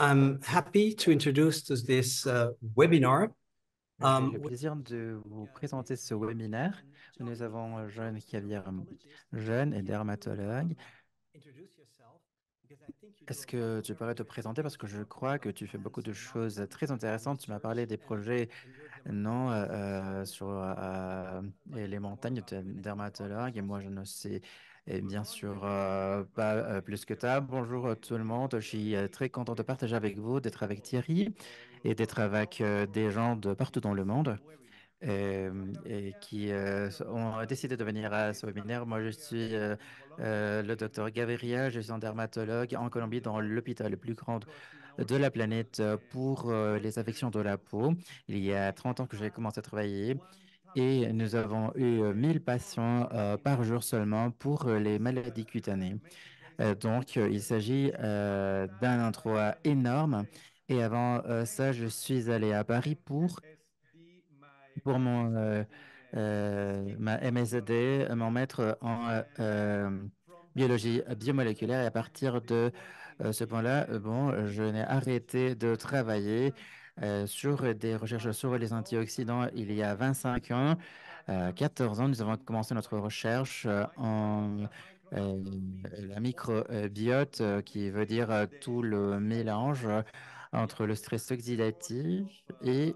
I'm happy to introduce to this webinar. J'ai le plaisir de vous présenter ce webinaire où nous avons Jeanne Cavière, jeune et dermatologue. Est-ce que tu pourrais te présenter parce que je crois que tu fais beaucoup de choses très intéressantes. Tu m'as parlé des projets non sur les montagnes de dermatologue et moi je ne sais bien sûr pas plus que ça. Bonjour tout le monde, je suis très content de partager avec vous, d'être avec Thierry et d'être avec des gens de partout dans le monde et qui ont décidé de venir à ce webinaire. Moi, je suis le docteur Gaviria, je suis un dermatologue en Colombie dans l'hôpital le plus grand de la planète pour les affections de la peau. Il y a 30 ans que j'ai commencé à travailler et nous avons eu 1000 patients par jour seulement pour les maladies cutanées. Donc, il s'agit d'un intro énorme. Et avant ça, je suis allé à Paris pour ma MSD, mon maître en biologie biomoléculaire. Et à partir de ce point-là, bon, je n'ai arrêté de travailler sur des recherches sur les antioxydants il y a 25 ans. 14 ans, nous avons commencé notre recherche en la microbiote, qui veut dire tout le mélange entre le stress oxydatif et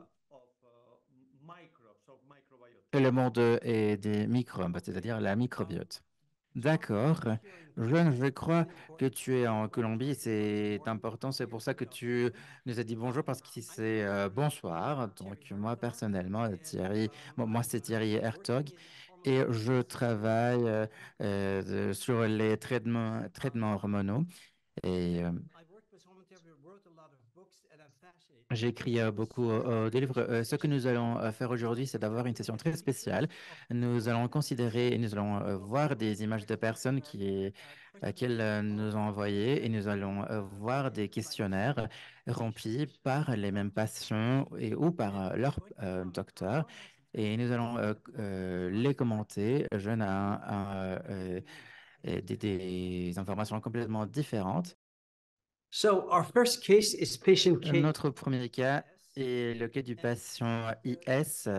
le monde et des microbes, c'est-à-dire la microbiote. D'accord. Je crois que tu es en Colombie, c'est important, c'est pour ça que tu nous as dit bonjour parce qu'ici c'est bonsoir. Donc moi personnellement, Thierry, moi c'est Thierry Hertog et je travaille sur les traitements hormonaux et j'ai écrit beaucoup de livres. Ce que nous allons faire aujourd'hui, c'est d'avoir une session très spéciale. Nous allons considérer et nous allons voir des images de personnes qu'elles nous ont envoyées et nous allons voir des questionnaires remplis par les mêmes patients et ou par leur docteur. Et nous allons les commenter. Je n'ai des informations complètement différentes. So our first case is patient case. Notre premier cas est le cas du patient IS.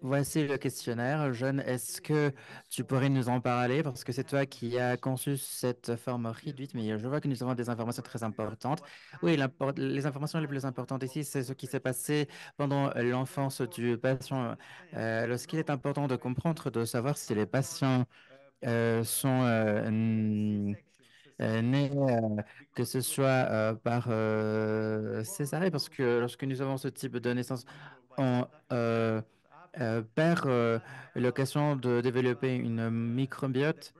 Voici le questionnaire. Jeanne, est-ce que tu pourrais nous en parler parce que c'est toi qui as conçu cette forme réduite, mais je vois que nous avons des informations très importantes. Oui, les informations les plus importantes ici, c'est ce qui s'est passé pendant l'enfance du patient. Lorsqu'il est important de comprendre, de savoir si les patients sont nés, que ce soit par césarienne, parce que lorsque nous avons ce type de naissance, on perd l'occasion de développer une microbiote.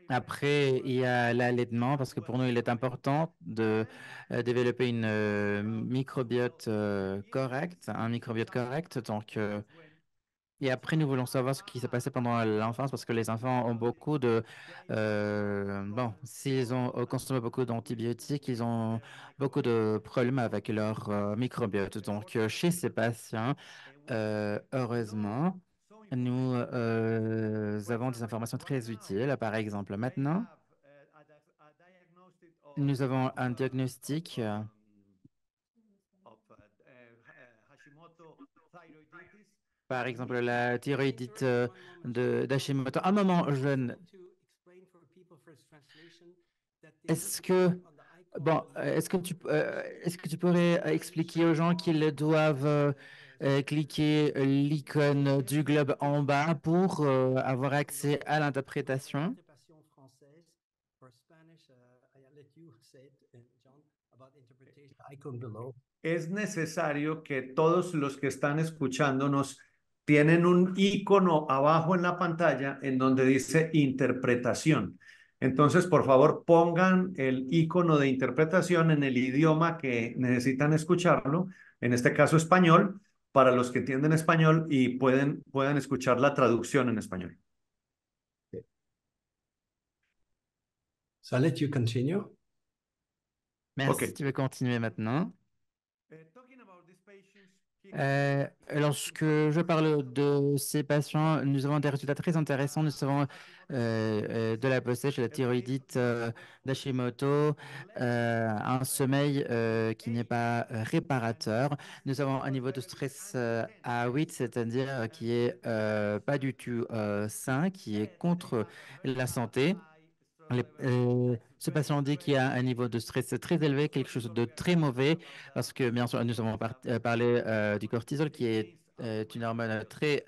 Après, il y a l'allaitement, parce que pour nous, il est important de développer une microbiote correcte, un microbiote correct. Donc, et après, nous voulons savoir ce qui s'est passé pendant l'enfance parce que les enfants ont beaucoup de... bon, s'ils ont consommé beaucoup d'antibiotiques, ils ont beaucoup de problèmes avec leur microbiote. Donc, chez ces patients, heureusement, nous avons des informations très utiles. Par exemple, maintenant, nous avons un diagnostic. Par exemple, la thyroïdite d'Hashimoto. Un moment, jeune, est-ce que, bon, est-ce que tu pourrais expliquer aux gens qu'ils doivent cliquer l'icône du globe en bas pour avoir accès à l'interprétation? Icon below. Es necesario que todos los que están escuchándonos tienen un icono abajo en la pantalla en donde dice interpretación. Entonces, por favor, pongan el icono de interpretación en el idioma que necesitan escucharlo, en este caso español, para los que entienden español y puedan escuchar la traducción en español. So I'll let you continue. Merci, Ok. tu veux continuer maintenant. Lorsque je parle de ces patients, nous avons des résultats très intéressants. Nous avons de la POSH, de la thyroïdite d'Hashimoto, un sommeil qui n'est pas réparateur. Nous avons un niveau de stress à 8, c'est-à-dire qui est pas du tout sain, qui est contre la santé. Ce patient dit qu'il y a un niveau de stress très élevé, quelque chose de très mauvais, parce que bien sûr, nous avons parlé du cortisol, qui est une hormone très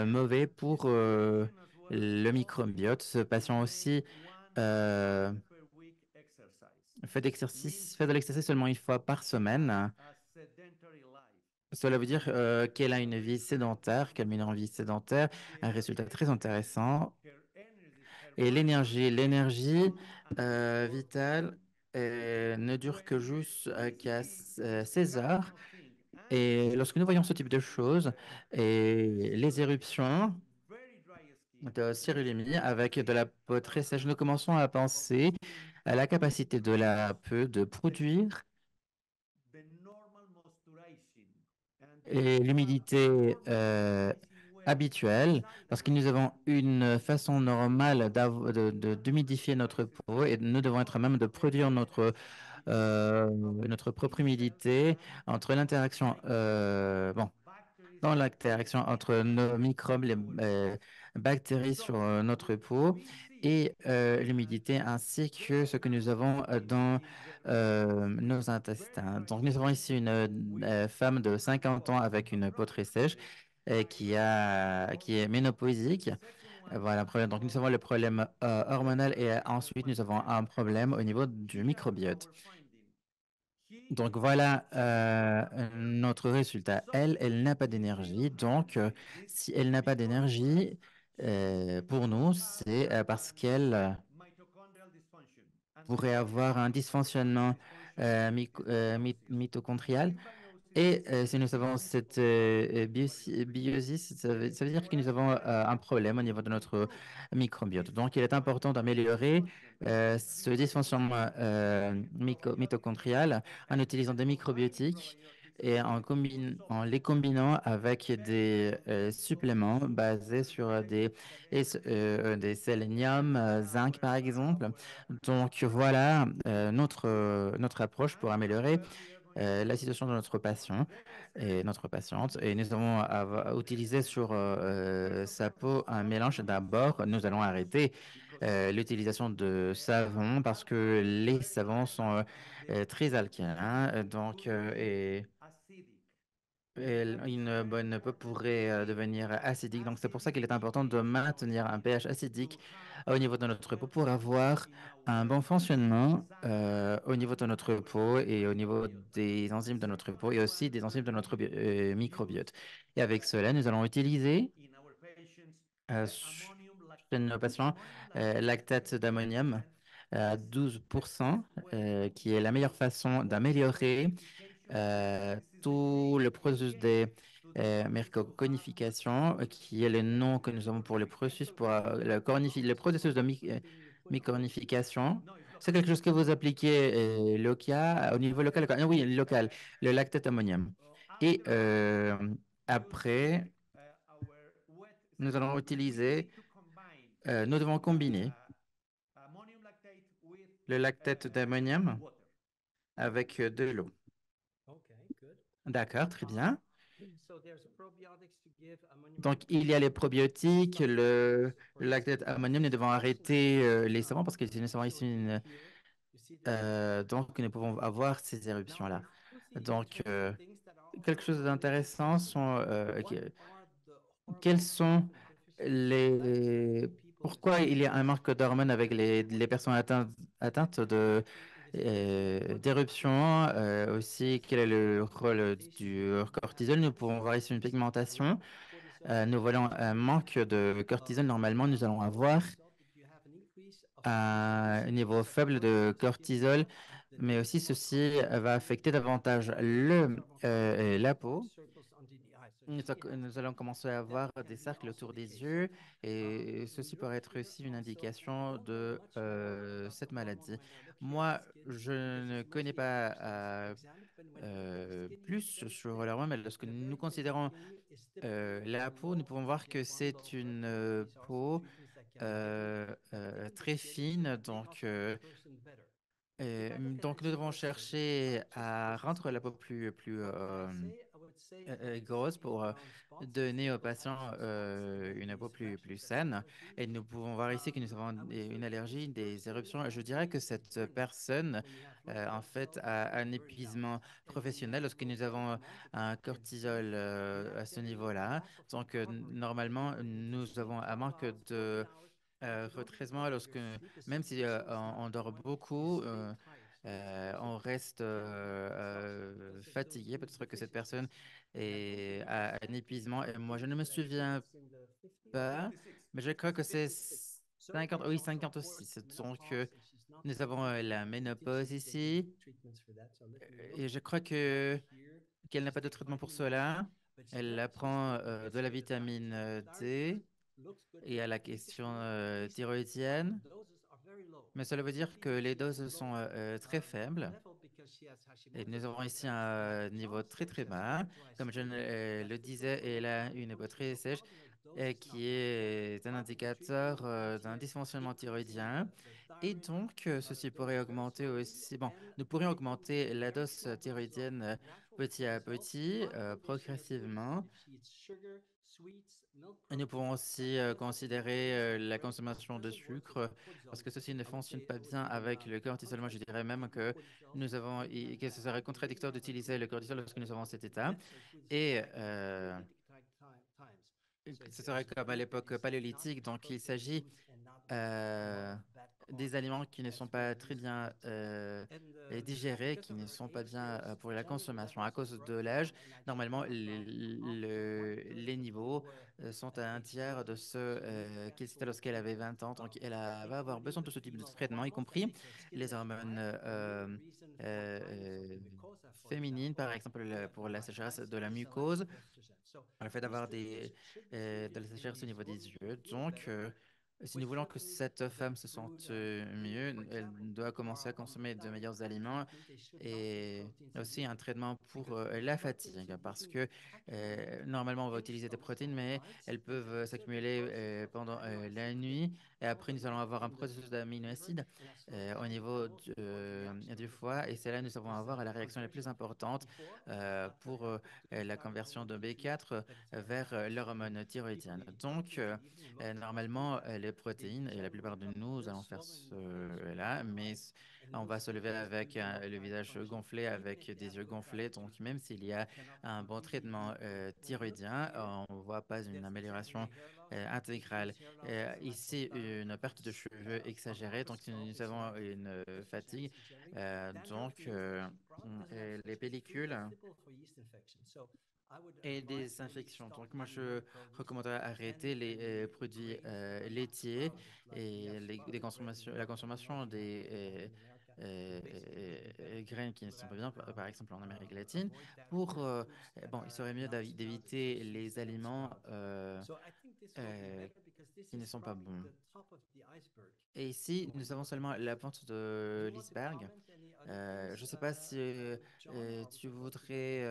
mauvais pour le microbiote. Ce patient aussi euh, fait de l'exercice seulement une fois par semaine. Cela veut dire qu'elle a une vie sédentaire, qu'elle mène une vie sédentaire, un résultat très intéressant. Et l'énergie vitale ne dure que juste qu'à 16 heures. Et lorsque nous voyons ce type de choses et les éruptions de spiruline avec de la peau très sèche, nous commençons à penser à la capacité de la peau de produire et l'humidité habituelle, parce que nous avons une façon normale d'humidifier notre peau et nous devons être à même de produire notre propre humidité entre l'interaction, bon, dans l'interaction entre nos microbes, les bactéries sur notre peau et l'humidité, ainsi que ce que nous avons dans nos intestins. Donc, nous avons ici une femme de 50 ans avec une peau très sèche qui est ménopausique. Voilà, problème. Donc, nous avons le problème hormonal et ensuite, nous avons un problème au niveau du microbiote. Donc voilà notre résultat. Elle n'a pas d'énergie. Donc, si elle n'a pas d'énergie, pour nous, c'est parce qu'elle pourrait avoir un dysfonctionnement mitochondrial. Et si nous avons cette biosis, ça veut dire que nous avons un problème au niveau de notre microbiote. Donc, il est important d'améliorer ce dysfonctionnement mitochondrial en utilisant des microbiotiques et en les combinant avec des suppléments basés sur des sélénium, zinc par exemple. Donc, voilà notre approche pour améliorer la situation de notre patient et notre patiente. Et nous avons utilisé sur sa peau un mélange. D'abord, nous allons arrêter l'utilisation de savon parce que les savons sont très alcalins. Donc, et une bonne peau pourrait devenir acidique. Donc, c'est pour ça qu'il est important de maintenir un pH acidique au niveau de notre peau pour avoir un bon fonctionnement au niveau de notre peau et au niveau des enzymes de notre peau et aussi des enzymes de notre microbiote. Et avec cela, nous allons utiliser chez nos patients lactate d'ammonium à 12%, qui est la meilleure façon d'améliorer tout le processus des myconification, qui est le nom que nous avons pour le processus, pour le processus de myconification. C'est quelque chose que vous appliquez au niveau local. Oui, local, le lactate ammonium. Et après, nous allons utiliser, nous devons combiner le lactate d'ammonium avec de l'eau. D'accord, très bien. Donc, il y a les probiotiques, le lactate ammonium. Nous devons arrêter les savons parce que nous savons ici donc, nous pouvons avoir ces éruptions-là. Donc, quelque chose d'intéressant sont quels sont les pourquoi il y a un manque d'hormones avec les personnes atteintes de d'éruption, aussi quel est le rôle du cortisol. Nous pouvons voir ici une pigmentation. Nous voyons un manque de cortisol. Normalement, nous allons avoir un niveau faible de cortisol, mais aussi ceci va affecter davantage la peau. Nous allons commencer à avoir des cercles autour des yeux et ceci pourrait être aussi une indication de cette maladie. Moi, je ne connais pas plus sur l'hormone, mais lorsque nous considérons la peau, nous pouvons voir que c'est une peau très fine, donc nous devons chercher à rendre la peau plus grosse pour donner aux patients une peau plus saine. Et nous pouvons voir ici que nous avons une allergie, des éruptions. Je dirais que cette personne, en fait, a un épuisement professionnel lorsque nous avons un cortisol à ce niveau-là. Donc, normalement, nous avons un manque de retraitement même si on dort beaucoup, on reste fatigué. Peut-être que cette personne a un épuisement. Et moi, je ne me souviens pas, mais je crois que c'est 50, oui, 56. Donc, nous avons la ménopause ici. Et je crois qu'elle n'a pas de traitement pour cela. Elle prend de la vitamine D et à la question thyroïdienne. Mais cela veut dire que les doses sont très faibles. Et nous avons ici un niveau très bas. Comme je le disais, elle a une peau très sèche qui est un indicateur d'un dysfonctionnement thyroïdien. Et donc, ceci pourrait augmenter aussi. Bon, nous pourrions augmenter la dose thyroïdienne petit à petit, progressivement. Et nous pouvons aussi considérer la consommation de sucre parce que ceci ne fonctionne pas bien avec le cortisol. Moi, je dirais même que que ce serait contradictoire d'utiliser le cortisol lorsque nous avons cet état. Et ce serait comme à l'époque paléolithique. Donc, il s'agit euh, des aliments qui ne sont pas très bien digérés, qui ne sont pas bien pour la consommation. À cause de l'âge, normalement, les niveaux sont à un tiers de ceux qu'ils étaient lorsqu'elle avait 20 ans. Donc, va avoir besoin de ce type de traitement, y compris les hormones euh, féminines, par exemple, pour la sécheresse de la mucose, le fait d'avoir de la sécheresse au niveau des yeux. Donc, si nous voulons que cette femme se sente mieux, elle doit commencer à consommer de meilleurs aliments et aussi un traitement pour la fatigue parce que normalement on va utiliser des protéines, mais elles peuvent s'accumuler pendant la nuit et après nous allons avoir un processus d'aminoacides au niveau du foie et c'est là que nous allons avoir la réaction la plus importante pour la conversion de B4 vers l'hormone thyroïdienne. Donc, normalement, les protéines, et la plupart de nous allons faire cela, mais on va se lever avec le visage gonflé, avec des yeux gonflés. Donc, même s'il y a un bon traitement thyroïdien, on ne voit pas une amélioration intégrale. Ici, une perte de cheveux exagérée. Donc, nous avons une fatigue. Les pellicules et des infections. Donc, moi, je recommanderais arrêter les produits laitiers et la consommation des graines qui ne sont pas bien, par exemple en Amérique latine, bon, il serait mieux d'éviter les aliments euh, qui ne sont pas bons. Et ici, nous avons seulement la pointe de l'iceberg. Je ne sais pas si tu voudrais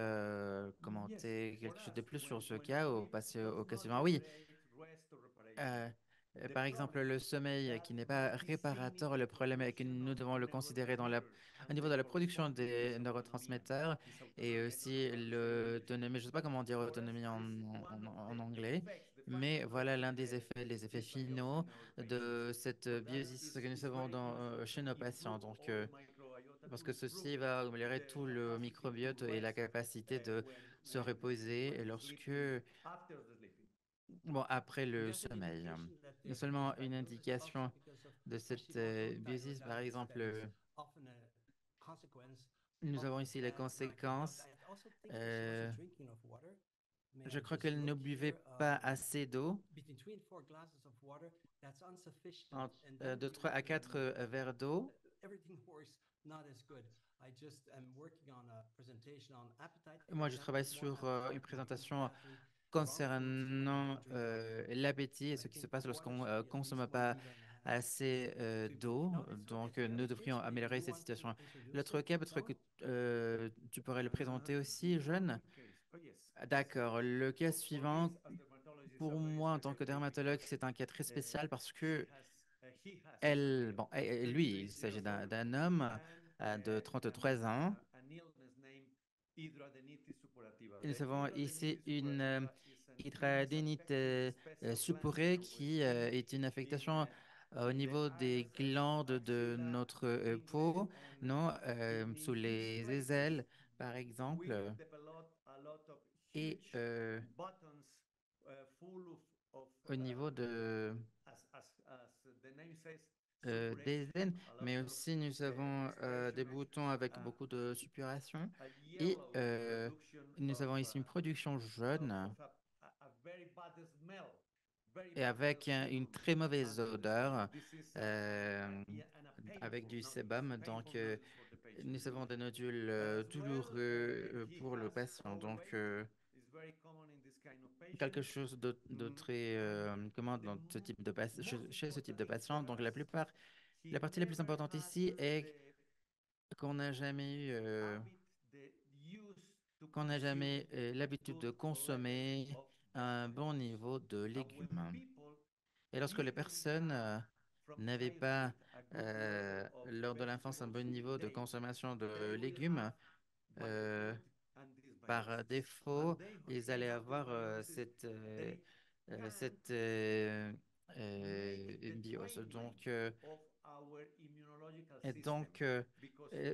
commenter quelque chose de plus sur ce cas ou passer au cas suivant. Oui, euh, par exemple, le sommeil qui n'est pas réparateur, le problème est que nous devons le considérer au niveau de la production des neurotransmetteurs et aussi l'autonomie. Je ne sais pas comment dire autonomie en anglais, mais voilà l'un des effets, les effets finaux de cette biosis que nous avons chez nos patients. Donc, parce que ceci va améliorer tout le microbiote et la capacité de se reposer bon, après le sommeil. Il y a seulement une indication de cette biosis, par exemple, nous avons ici les conséquences. Euh, je crois qu'elle ne buvait pas assez d'eau, de 3 à 4 verres d'eau. Moi, je travaille sur une présentation concernant l'appétit et ce qui se passe lorsqu'on ne consomme pas assez d'eau, donc nous devrions améliorer cette situation. L'autre cas, peut-être que tu pourrais le présenter aussi, jeune. D'accord. Le cas suivant, pour moi, en tant que dermatologue, c'est un cas très spécial parce que bon, lui, il s'agit d'un homme de 33 ans. Et nous avons ici une hydradénite suppurée qui est une affectation au niveau des glandes de notre peau, non, sous les aisselles, par exemple, et au niveau des aines, mais aussi nous avons des boutons avec beaucoup de suppuration et nous avons ici une production jaune et avec une très mauvaise odeur avec du sébum. Donc, nous avons des nodules douloureux pour le patient. Donc, quelque chose de très commun dans ce type de chez ce type de patient. Donc, la partie la plus importante ici est qu'on n'a jamais eu, qu'on n'a jamais l'habitude de consommer un bon niveau de légumes. Et lorsque les personnes n'avaient pas, lors de l'enfance, un bon niveau de consommation de légumes, euh, par défaut, ils allaient avoir biose.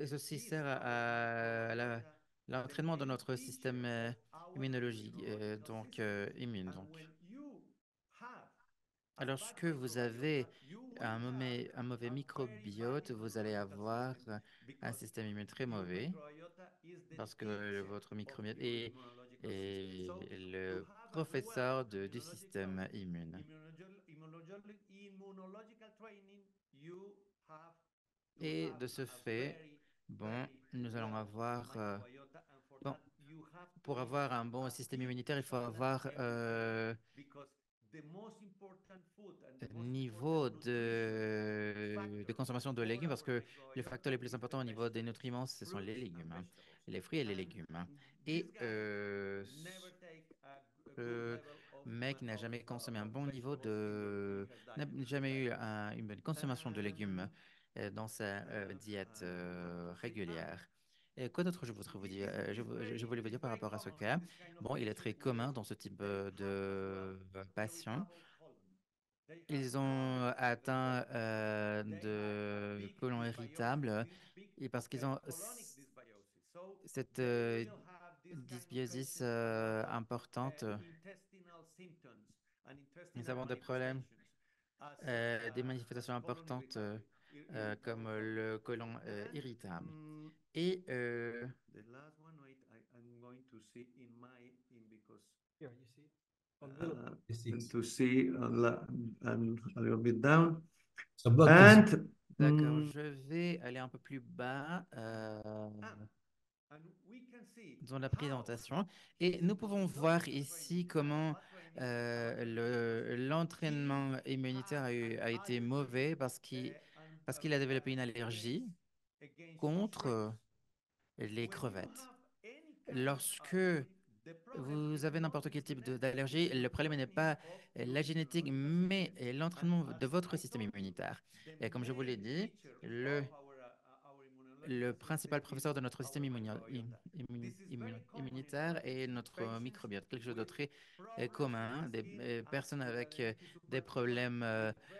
Ceci sert à l'entraînement de notre système immunologique, immune. Lorsque vous avez un mauvais microbiote, vous allez avoir un système immune très mauvais parce que votre microbiote est le professeur du système immune. Et de ce fait, bon, nous allons avoir, bon, pour avoir un bon système immunitaire, il faut avoir niveau de consommation de légumes parce que le facteur le plus important au niveau des nutriments, ce sont les légumes, hein, les fruits et les légumes, hein. Et ce mec n'a jamais consommé un bon niveau n'a jamais eu une bonne consommation de légumes dans sa diète régulière. Et quoi d'autre je voudrais vous dire? Je voulais vous dire par rapport à ce cas. Bon, il est très commun dans ce type de patients. Ils ont atteint de côlon irritable et parce qu'ils ont cette dysbiosis importante, ils ont des problèmes, des manifestations importantes comme le côlon irritable. Et Here, you see, a little disease. to see a little bit down. So blood And d'accord, je vais aller un peu plus bas dans la présentation et nous pouvons voir ici comment l'entraînement immunitaire a été mauvais parce qu'il a développé une allergie contre les crevettes. Lorsque vous avez n'importe quel type d'allergie, le problème n'est pas la génétique, mais l'entraînement de votre système immunitaire. Et comme je vous l'ai dit, le principal professeur de notre système immunitaire est notre microbiote, quelque chose de très commun. Des personnes avec des problèmes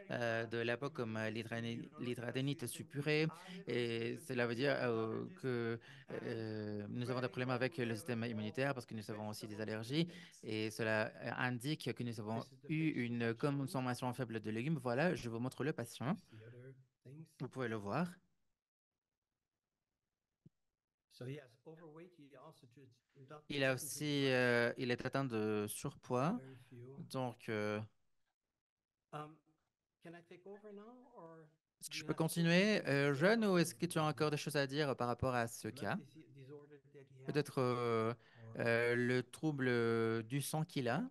de la peau comme l'hydradénite suppurée. Et cela veut dire que nous avons des problèmes avec le système immunitaire parce que nous avons aussi des allergies. Et cela indique que nous avons eu une consommation faible de légumes. Voilà, je vous montre le patient. The other things. Vous pouvez le voir. So he has overweight. He also not Il a listened to his aussi, body. il est atteint de surpoids. Very few. Donc, Um, can I take over now, or est-ce que do je you peux have still continuer, questions jeune, ou est-ce about que tu as encore des choses à dire par rapport à ce the cas? disorder that he has, Peut-être or le trouble du sang qu'il a.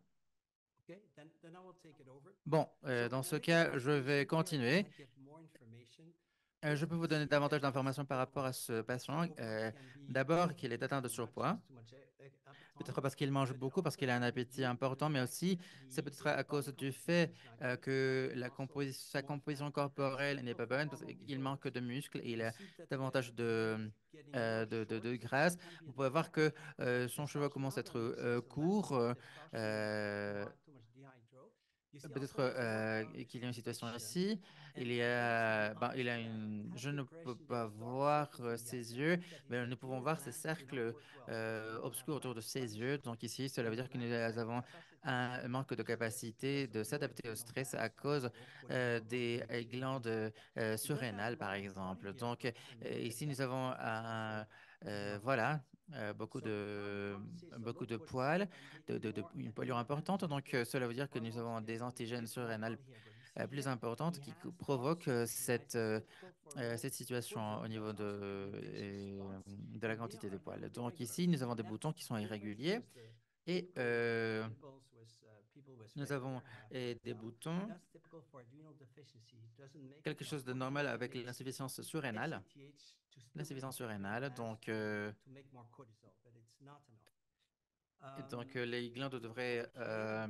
Okay, then I will take it over. Bon, dans ce cas, je vais continuer. Je peux vous donner davantage d'informations par rapport à ce patient. D'abord, qu'il est atteint de surpoids. Peut-être parce qu'il mange beaucoup, parce qu'il a un appétit important, mais aussi c'est peut-être à cause du fait que sa composition corporelle n'est pas bonne, parce qu'il manque de muscles et il a davantage de graisse. Vous pouvez voir que son cheveu commence à être court. Peut-être qu'il y a une situation ici. Je ne peux pas voir ses yeux, mais nous pouvons voir ces cercles obscurs autour de ses yeux. Donc ici, cela veut dire que nous avons un manque de capacité de s'adapter au stress à cause des glandes surrénales, par exemple. Donc ici, nous avons voilà, beaucoup de poils une poilure importante. Donc, cela veut dire que nous avons des antigènes surrénales plus importantes qui provoquent cette situation au niveau de la quantité de poils. Donc, ici, nous avons des boutons qui sont irréguliers et nous avons des boutons, quelque chose de normal avec l'insuffisance surrénale. L'insuffisance surrénale, les glandes devraient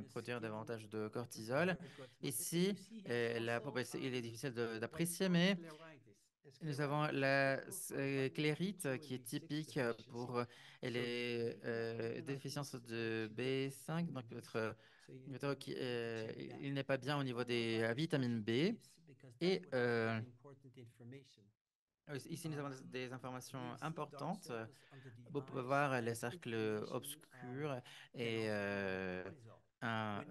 produire davantage de cortisol. Ici, il est difficile d'apprécier, mais nous avons la sclérite qui est typique pour les déficiences de B5. Donc, il n'est pas bien au niveau des vitamines B. Et ici, nous avons des informations importantes. Vous pouvez voir les cercles obscurs et un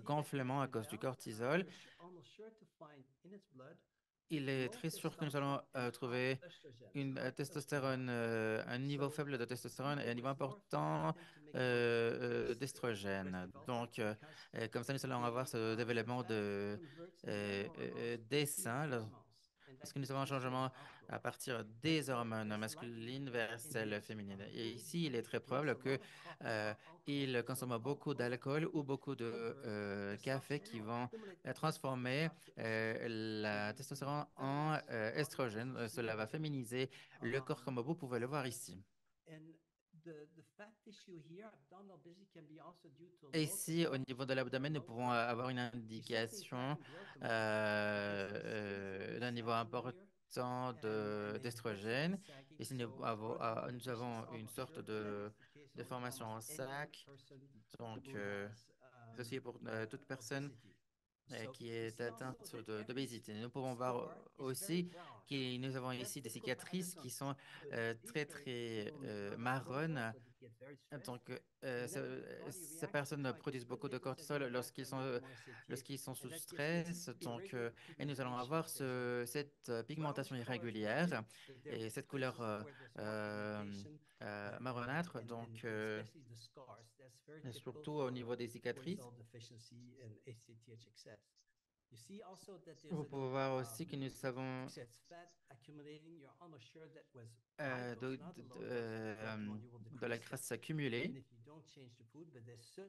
gonflement à cause du cortisol. Il est très sûr que nous allons trouver une testostérone, un niveau faible de testostérone et un niveau important d'estrogène. Donc, comme ça, nous allons avoir ce développement des seins, parce que nous avons un changement à partir des hormones masculines vers celles féminines. Et ici, il est très probable que il consomme beaucoup d'alcool ou beaucoup de café qui vont transformer la testostérone en estrogène. Cela va féminiser le corps comme vous pouvez le voir ici. Et ici, au niveau de l'abdomen, nous pouvons avoir une indication d'un niveau important d'estrogène. Ici, nous avons une sorte de formation en sac. Donc, ceci est pour toute personne qui est atteinte d'obésité. Nous pouvons voir aussi que nous avons ici des cicatrices qui sont très, très marronnes. Donc, ces personnes produisent beaucoup de cortisol lorsqu'ils sont sous stress. Donc, et nous allons avoir cette pigmentation irrégulière et cette couleur marronâtre. Donc, et surtout au niveau des cicatrices. Vous pouvez voir aussi que nous avons de la graisse accumulée.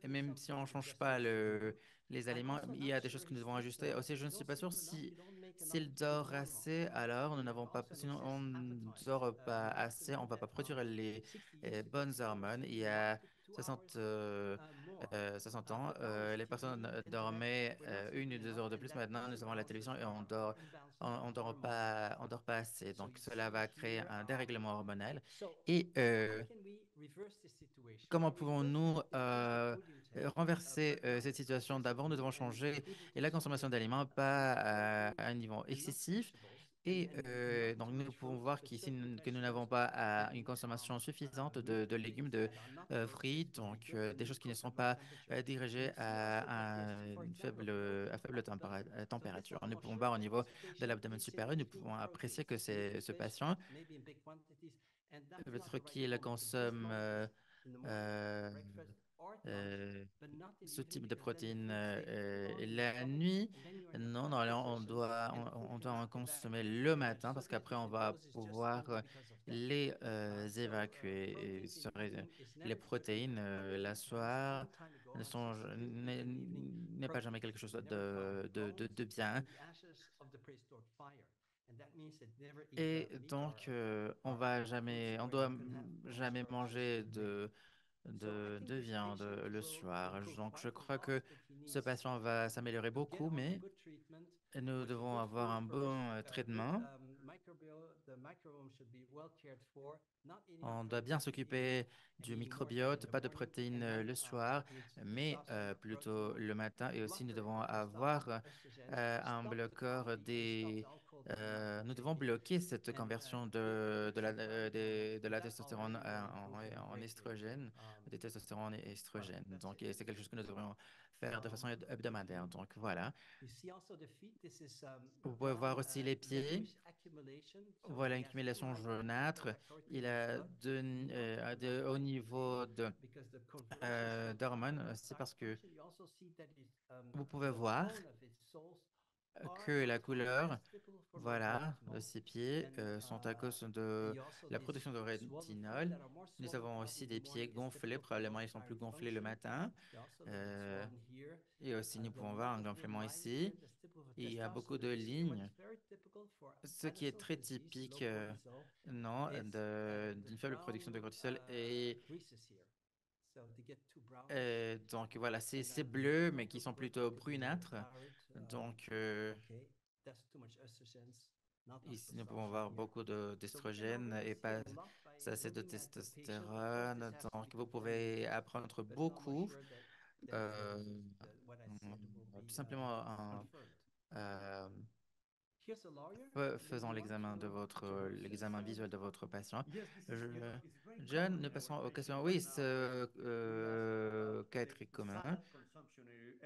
Et même si on ne change pas les aliments, il y a des choses que nous devons ajuster. Aussi, je ne suis pas sûr si s'il dort assez, alors nous n'avons pas, sinon on ne dort pas assez, on ne va pas produire les bonnes hormones. Il y a 60 ans, les personnes dormaient 1 ou 2 heures de plus. Maintenant, nous avons la télévision et on dort pas assez. Donc, cela va créer un dérèglement hormonal. Et comment pouvons-nous renverser cette situation? D'abord, nous devons changer la consommation d'aliments, pas à un niveau excessif. Et donc, nous pouvons voir qu'ici, que nous n'avons pas une consommation suffisante de légumes, de fruits, donc des choses qui ne sont pas dirigées à faible température. Nous pouvons voir au niveau de l'abdomen supérieur, nous pouvons apprécier que ce patient, peut-être qu'il consomme euh, ce type de protéines la nuit. Non, non, là, on doit en consommer le matin parce qu'après, on va pouvoir les évacuer. Les protéines, la soir, n'est pas jamais quelque chose de bien. Et donc, on doit jamais manger de viande le soir. Donc, je crois que ce patient va s'améliorer beaucoup, mais nous devons avoir un bon traitement. On doit bien s'occuper du microbiote, pas de protéines le soir, mais plutôt le matin. Et aussi, nous devons avoir un bloqueur nous devons bloquer cette conversion de la testostérone en estrogène, des testostérone et estrogène. Donc, et c'est quelque chose que nous devrions faire de façon hebdomadaire. Donc, voilà. Vous pouvez voir aussi les pieds. Voilà une accumulation jaunâtre. Il a au niveau d'hormones. C'est parce que vous pouvez voir que la couleur, voilà, de ces pieds sont à cause de la production de rétinol. Nous avons aussi des pieds gonflés. Probablement, ils sont plus gonflés le matin. Euh, et aussi, nous pouvons voir un gonflement ici. Il y a beaucoup de lignes, ce qui est très typique, non, d'une faible production de cortisol. Donc voilà, c'est bleu, mais qui sont plutôt brunâtres. Donc ici, nous pouvons voir beaucoup d'estrogènes et pas assez de testostérone. Donc vous pouvez apprendre beaucoup, euh, tout simplement en euh, faisant l'examen visuel de votre patient. Je- John, nous passons aux questions. Oui, ce cas est très commun.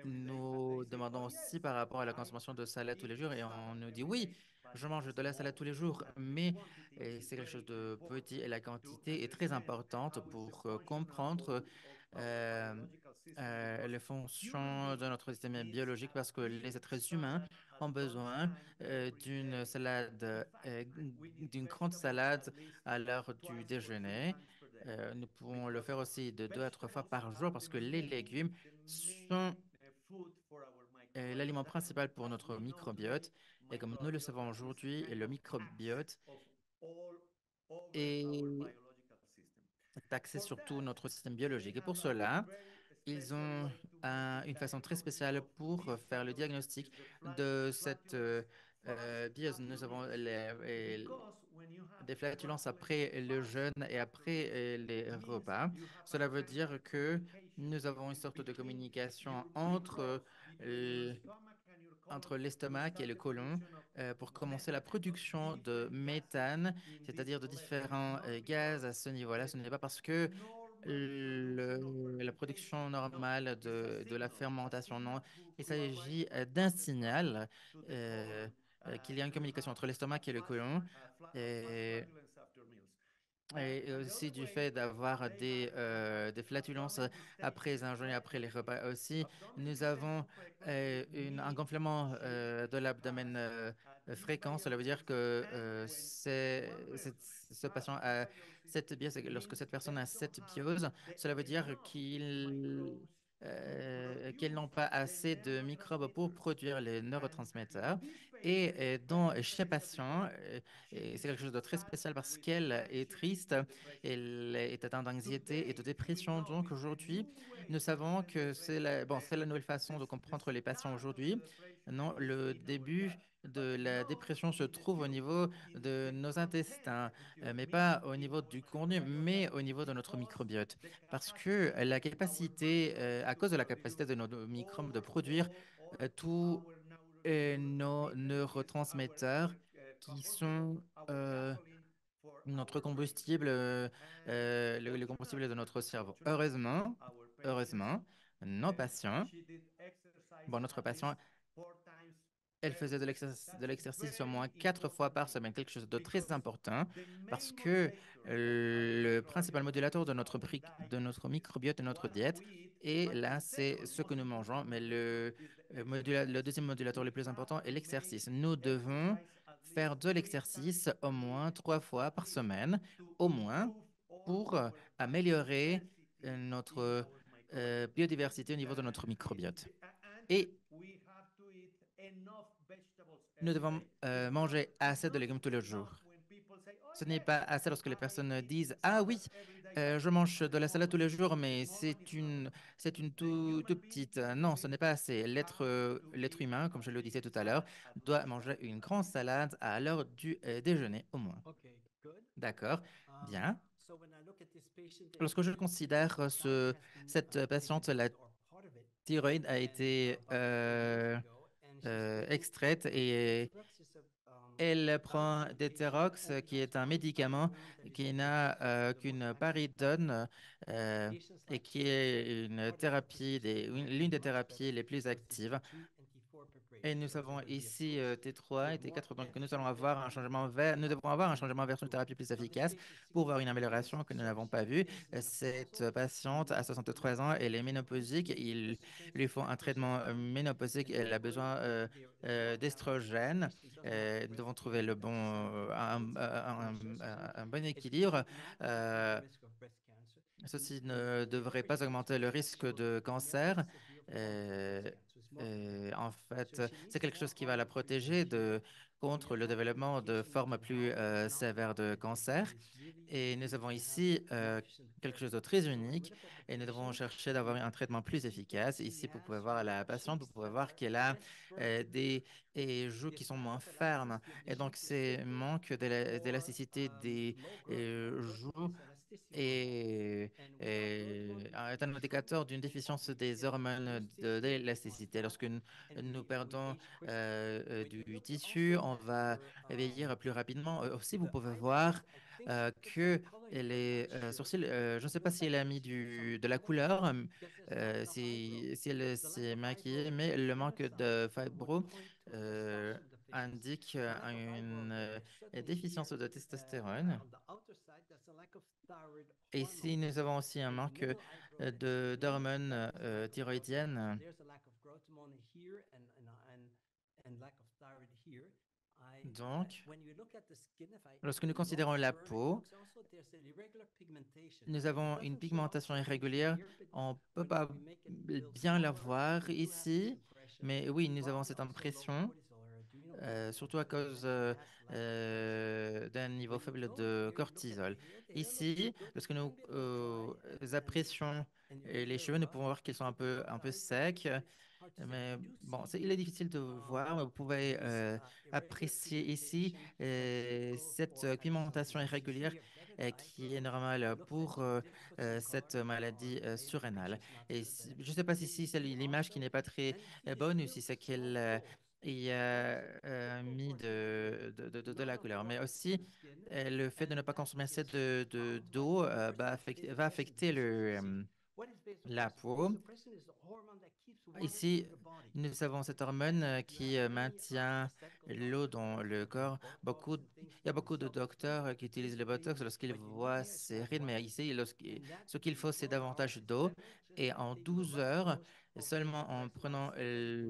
Nous demandons aussi par rapport à la consommation de salade tous les jours et on nous dit oui, je mange de la salade tous les jours, mais c'est quelque chose de petit et la quantité est très importante pour comprendre euh, les fonctions de notre système biologique parce que les êtres humains ont besoin d'une salade, d'une grande salade à l'heure du déjeuner. Nous pouvons le faire aussi de 2 à 3 fois par jour parce que les légumes sont l'aliment principal pour notre microbiote. Et comme nous le savons aujourd'hui, le microbiote est axé sur tout notre système biologique. Et pour cela, ils ont une façon très spéciale pour faire le diagnostic de cette biose. Nous avons des flatulences après le jeûne et après les repas. Cela veut dire que nous avons une sorte de communication euh, entre l'estomac et le côlon pour commencer la production de méthane, c'est-à-dire de différents gaz à ce niveau-là. Ce n'est pas parce que la production normale de la fermentation, non, il s'agit d'un signal qu'il y a une communication entre l'estomac et le côlon. Et et aussi du fait d'avoir des flatulences après un jeûne et après les repas aussi. Nous avons un gonflement de l'abdomen fréquent. Cela veut dire que ce patient a cette biose. Lorsque cette personne a cette biose, cela veut dire qu'ils n'ont pas assez de microbes pour produire les neurotransmetteurs. Et dans chaque patient, et c'est quelque chose de très spécial parce qu'elle est triste, elle est atteinte d'anxiété et de dépression. Donc aujourd'hui, nous savons que c'est la nouvelle façon de comprendre les patients aujourd'hui. Non, le début de la dépression se trouve au niveau de nos intestins, mais pas au niveau du contenu, mais au niveau de notre microbiote. Parce que la capacité, à cause de la capacité de nos microbes de produire tous nos neurotransmetteurs qui sont notre combustible, le combustible de notre cerveau. Heureusement, nos patients, bon, notre patient elle faisait de l'exercice au moins 4 fois par semaine, quelque chose de très because important, the main parce que modulator of our le biology principal modulateur de diet notre is microbiote de notre what diète, we eat, et but the là, c'est second ce que most nous mangeons, important mais modulator is the le exercise. deuxième modulateur le We plus have important est to make l'exercice. Nous devons exercise at faire least de 3 times l'exercice au a week moins 3 fois par at least semaine, to au moins, improve all pour our améliorer biodiversity in notre our microbiome. biodiversité au niveau de notre microbiote. And Et we have to eat enough vegetables nous every devons day because manger it's assez de not légumes tous les enough jours. when people say, oh Ce n'est yes, pas assez lorsque les personnes I eat disent, ah oui, salad every day, but je mange de la salade tous les normally, jours, mais normally it's not enough. c'est une The tout human being petite. Non, ce n'est pas assez. have to L'être eat humain, comme at je le disais least tout à l'heure, salad at doit lunchtime. manger une grande salade à l'heure du déjeuner au moins. Okay, good. D'accord? Bien. So when I look at this patient and Lorsque je considère the doctor has been cette patiente, la manipulated or part of it, thyroïde a and été about 4 years ago, and she's taking extraite et Etrox is elle a prend diet medication that Deterox, only qui has est un one médicament cytochrome that is qui the n'a precursor to the most qu'une active form. paridone Patients et like qui her est une part of the thérapie, preparation is l'une working des much thérapies better les plus because this is actives. a T and T4 Et preparation. nous So it's avons going to be, of ici course, T3 et more T4, donc nous allons efficient avoir un than changement the vers, nous devrons avoir un changement vers une L2. thérapie plus Now, this efficace patient is pour voir une 63 years amélioration of que nous n'avons age. pas vue. She is menopausal. Cette She patiente a needs 63 ans, elle est immunosuppression ménopausique, il because she tends to lui faut un suppress traitement estrogen. ménopausique, And elle a normally, besoin the blood balance in the d'estrogène. system doesn't like Nous breast devons trouver cancer le because the un, cytochrome unchecked. So un bon it's équilibre. giving an anti-cancer Euh, risk of breast cancer. Ceci ne The devrait average pas breast augmenter le cancer is risque actually de more cancer. severe form of breast Euh, cancer. It's more common. En So fait, she c'est needs quelque more chose qui va la hormone protéger prevention. We contre have le one développement de medication we formes can plus help now sévères de that cancer. is really Et nous unique avons and has ici more efficient quelque chose therapy. de très So when we unique look at the et nous devons patient, chercher d'avoir un traitement we plus see that efficace. she Ici, vous pouvez has voir her la patiente, vous cheeks pouvez that voir are qu'elle a less firm. des joues The qui sont lack moins of elasticity fermes. of the Et donc, cheek is c'est different manque for d'élasticité des low growth hormone joues is elasticity hormone. et, And without growth hormone, est we un shrink indicateur d'une and déficience we des get hormones elasticity more d'élasticité. flat Lorsque nous and we perdons age quicker. When you du look tissu, also on at va her vieillir plus rapidement. Aussi, vous the pouvez eyeliner, voir I think she put some que color in, but I'm les not sure. sourcils, je ne sais It pas looks si like elle a mis she put some de la color couleur, because there's not enough eyebrow. si elle The lack s'est of maquillée, eyebrow mais le manque limits out de would fibro point to a testosterone deficiency. indique The lack of eyebrow une that I suddenly hear déficience de testostérone. on the outer side, that's a lack of thyroid Et ici, hormone. nous avons aussi un In the manque middle eyebrow that is green, d'hormones that is a lack of growth hormone. So thyroïdiennes. there's a lack of growth hormone here and lack of thyroid here. Donc, When you look at the skin, if I lorsque nous don't considérons la burn it, peau, looks also there's an irregular pigmentation. nous It avons une doesn't show up pigmentation so much in irrégulière. here, On ne peut but pas when we make it a little bien la smaller, voir we do have this ici, impression. mais oui, nous avons Probably cette also low impression, cortisol or adrenal glands surtout à function, cause and she has lack of calcium. d'un niveau When you faible go in de here, you look at cortisol. the hair looks Ici, good. It lorsque nous can be a little dry apprécions and you look les very cheveux, nous rough. pouvons voir qu'ils sont un peu secs. It's hard to say, but Mais you do bon, see il est difficile de voir, mais vous pouvez this irregular apprécier ici pigmentation that's typical cette for axonal pigmentation irrégulière deficiency of better the qui est eyebrow. normale Looks like pour she did put some cette color or maladie maybe surrénale. picture's not Et good, but je ne sais pas si can c'est see l'image qui also, n'est pas très then you see this bonne ou little si c'est small qu'elle folds. y That a is typical mis for hair. de None la of couleur. Mais white aussi, skin, le fait de ne and pas that consommer assez is found by d'eau this va affecter vasopressin. What is la vasopressin? peau. Vasopressin is the hormone that keeps water Ici, in the body. nous avons cette hormone And you have qui many maintient aesthetical l'eau doctors dans also le that use corps. Botox and things Il y a for beaucoup de self-esteem. docteurs qui utilisent le Basically, Botox lorsqu'ils what you need voient here is ces more rides, mais water. ici, And that ce qu'il in faut, c'est 12 hours davantage is d'eau. better just Et by en taking the 12 right heures, dose of seulement en vasopressin. Now, prenant it's a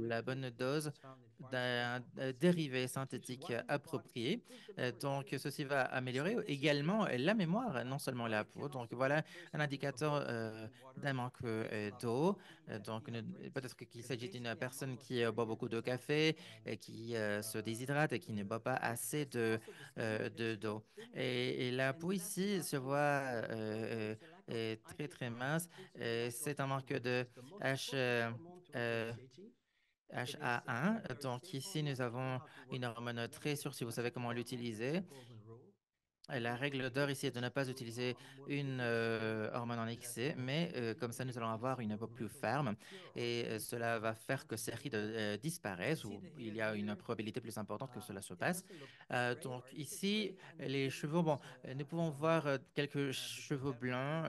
la bonne derivative. dose It's found in d'un pharmaceuticals. dérivé It keeps synthétique water in the body. It approprié. improves the memory of Donc, things. ceci va So améliorer this is good également la for the mémoire, non back, seulement but la it can peau. Donc, also be a voilà un person who's indicateur avoiding drinking water, d'un manque that takes a lot of d'eau. coffee, that Donc, dehydrates. peut-être qu'il Because s'agit d'une basically, I'm personne almost qui there boit here. beaucoup de There's also café et qui se déshydrate et qui ne boit pas assez also the skin is super d'eau. thin, Et la peau and that's ici not se so good. voit There's a lack of très très IGF-1, mince. intrinsic C'est un growth manque hormone, which de is the most H, important hormone to euh, anti-aging. It is a HA1. very Donc safe ici, nous hormone. You know avons how to une work for it. hormone Never très use sûre si too vous much savez of the comment hormone. That's l'utiliser. the golden rule. La règle d'or ici est de ne pas utiliser une hormone en excès, mais comme ça, nous allons avoir une peau plus ferme et cela va faire que ces rides disparaissent ou il y a une probabilité plus importante que cela se passe. Donc ici, les cheveux, bon, nous pouvons voir quelques cheveux blancs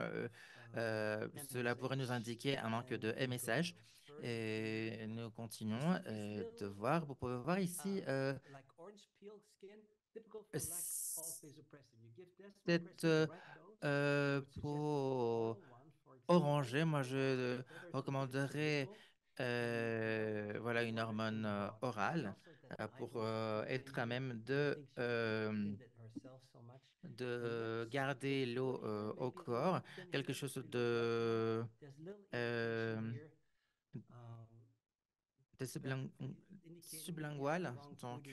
Cela pourrait nous indiquer un manque de message. Et nous continuons de voir. Vous pouvez voir ici cette peau orangée. Moi, je recommanderais voilà, une hormone orale pour être à même de garder l'eau au corps, quelque chose euh, de sublingual. Donc,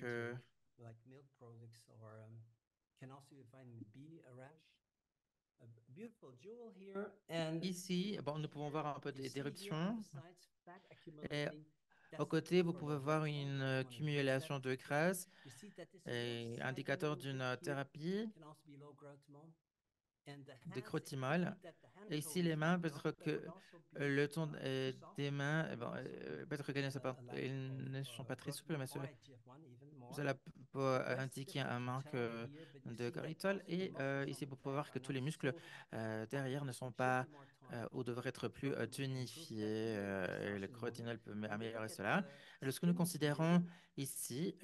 like milk products or can also find bee rash. A beautiful jewel here. And ici, bon, nous pouvons voir un peu you see here on d'éruption. the sides fat Et accumulating. aux That's the côtés, cue vous for the pouvez voir hormone. une You want to reverse that accumulation de activity. crasse, You see that this is a little et sagging a indicateur little bit d'une here. thérapie Can also be low growth hormone. And the de hands, it could crotimol. be that the hand Et toe ici, is les mains, too peut-être rough. That que would also be le ton too soft. des mains, Could bon, also be peut-être qu'elles ne sont pas, a lack elles ne of sont pas très growth souples, mais hormone or IGF-1 even more. cela peut That's indiquer un difficult to manque tell here, but you de see that cortisol. also the Et muscles on ici, the vous pouvez back voir are que tous not les muscles so derrière ne toned. sont It should pas be more toned ou devraient être for plus growth hormone to improve that tonifiés. here. This is Et le also normal. crotinol peut When we améliorer look at cela. the Lorsque nous skin considérons here, ici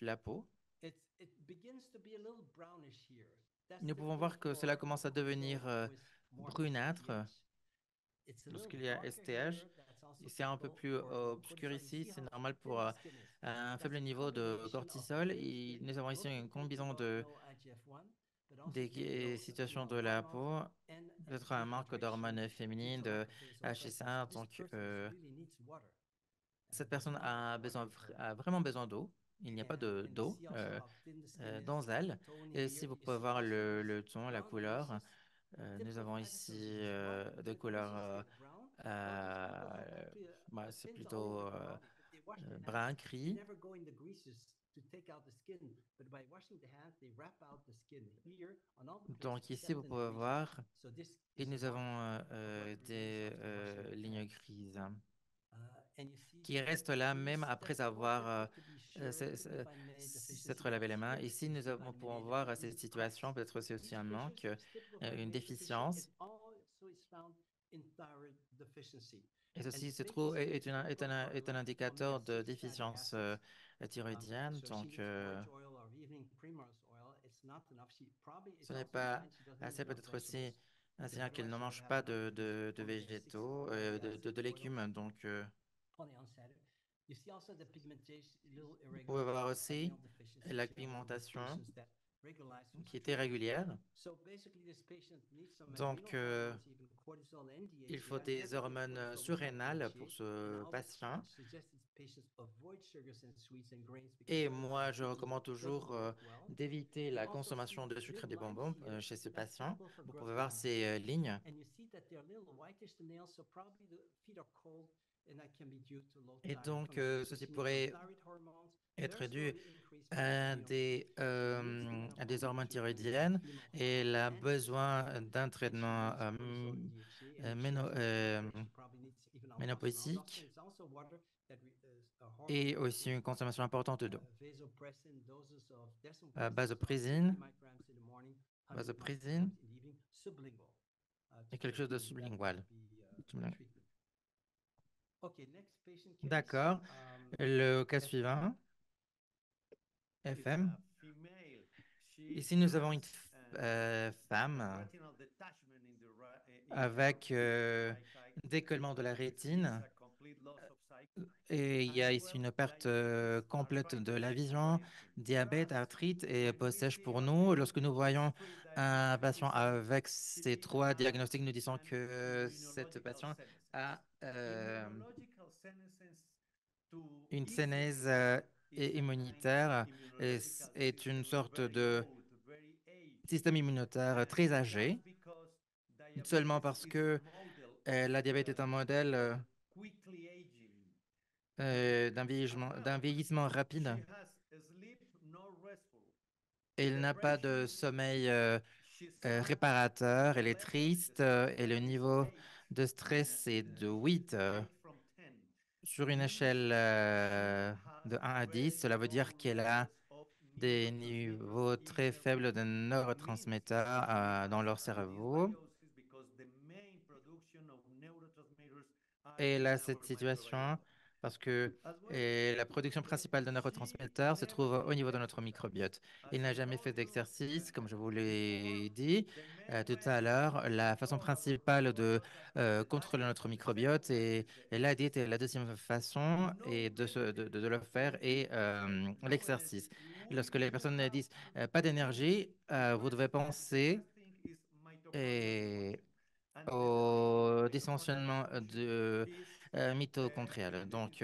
la peau, it begins to be a little brownish here. That's nous pouvons typical voir que cela for commence à devenir cortisol with more brunâtre STH. It's a little lorsqu'il y a darker STH. here. That's also Et c'est un peu typical plus for low obscur cortisol. You ici. see C'est how normal thin pour the skin is. un That's faible a niveau de combination of cortisol. thin Et skin, nous avons ici une relatively combinaison low IGF-1, but also very des low situations de female la hormones peau, and peut-être un manque dehydration d'hormones due féminines, to de lack of vasopressin. So HSA. this Donc, person is really needs water. cette There's personne not much water in her. a vraiment besoin d'eau. Il n'y a pas And you d'eau see also how thin the skin is. dans elle. Tony Et here. ici, vous You pouvez see voir also those le ton, la brown couleur. creases. Nous Typical avons for ici hyperthermia. Why would des the creases couleurs, get brown? Well, these people have actually bah, a c'est tint all plutôt over the body, but they wash their hands. brun, They gris. never go in the greases to take out the skin, but by washing the hands, they wrap out the skin. Here, on all the places Donc ici, except vous in the pouvez greases. voir, So this et is a nous mark avons of what remains des after washing the lignes hands. grises And you see qui restent typical là crease. même après That's a little avoir difficult to be sure. Could be vitamin A s'être deficiency, but lavé les mains. here Ici, it's the nous vitamin pouvons A that voir really cette cracks. situation, peut-être c'est aussi These un fissures, manque, it's typical une vitamin A deficiency. It déficience. also is found in thyroid deficiency. Et And ceci the se face trouve, is typical for est un indicateur de omega-6 fatty déficience acids. thyroïdienne. So she Donc, needs orange oil or even primrose oil. It's not enough. She probably ce it's n'est also a pas sign she doesn't eat assez, enough peut-être vegetables. aussi un Because signal qu'elle otherwise ne she would mange have pas enough of these de omega-6 or végétaux, fatty acids de oils légumes. Donc, polyunsaturated. You see also the pigmentation, little vous pouvez irregular voir aussi adrenal deficiency. la She has one of these pigmentation patients that regularly qui est stream. irrégulière. So basically, this patient needs some adrenal Donc, hormones, even cortisol and il faut DHEA. des Never give hormones cortisol without surrénales DHEA. pour And I ce always patient. suggest these patients avoid sugars and sweets and grains because Et sometimes moi, the je treatment recommande doesn't toujours work well. d'éviter You la also see consommation de sucre et thin des lines bonbons here. chez ce That's patient. typical for Vous growth pouvez voir hormone. ces lignes. And you see that they're a little whitish, the nails, so probably the feet are cold, and that can be due to low Et thyroid donc, hormones. So ceci she needs some pourrait thyroid hormones, être very dû slowly increase methylphenidate. She needs enough à des hormones omega-3 and thyroïdiennes female et elle hormones a and besoin estrogen. d'un And she traitement needs cortisol and DHEA. And if she has estrogen, she probably needs even aldosterone. ménopausique Aldosterone is also water that is a hormone et that aussi une includes consommation importante d'eau. vasopressin doses of desmopressin, so 50 Vasoprésine, micrograms in the morning, 100 vasoprésine micrograms in the evening, sublingual. et To quelque chose de continue. That would sublingual. be the treatment. Okay, next patient case. D'accord. Le cas suivant, It's FM. a female. She Ici, nous avons has, une femme retinal detachment in the avec right eye. décollement de la It's rétine. a complete loss of sight. Et il y a As ici well, une perte diabetes, complète de la arthritis, vision, Cushing. diabète, Whereas arthrite et when we post-sèche see pour a nous. patient Lorsque nous with voyons un patient pre-diagnostic avec she ces did trois have diagnostics, nous disons an que cette immunological patiente senescence. a Immunological senescence, to une easily sénèse detect, is a kind of immunitaire et immunological est une system sorte very de old, very aged. système immunitaire And très that's âgé, because seulement diabetes parce is a que model la of diabète est un modèle quickly aging. d'un vieillissement She rapide. has sleep not restful, Et il n'a pas de depression, sommeil she's sad, réparateur, the elle est level, the triste et scale le is niveau 8 de in stress est de 8 8 from 10. sur une Means échelle she de has 1 à 10. very Cela veut low dire qu'elle a levels of des neurotransmitters niveaux in très her brain. faibles de Means she neurotransmetteurs has dans leur a cerveau. dysbiosis because Et là, cette situation, parce que la production principale de neurotransmetteurs se trouve au niveau de notre microbiote. Il n'a jamais fait d'exercice, comme je vous l'ai dit tout à l'heure. La façon principale de contrôler notre microbiote et la diète est la deuxième façon et de le faire et l'exercice. Lorsque les personnes disent pas d'énergie, vous devez penser et au dysfonctionnement de mitochondrial. Donc,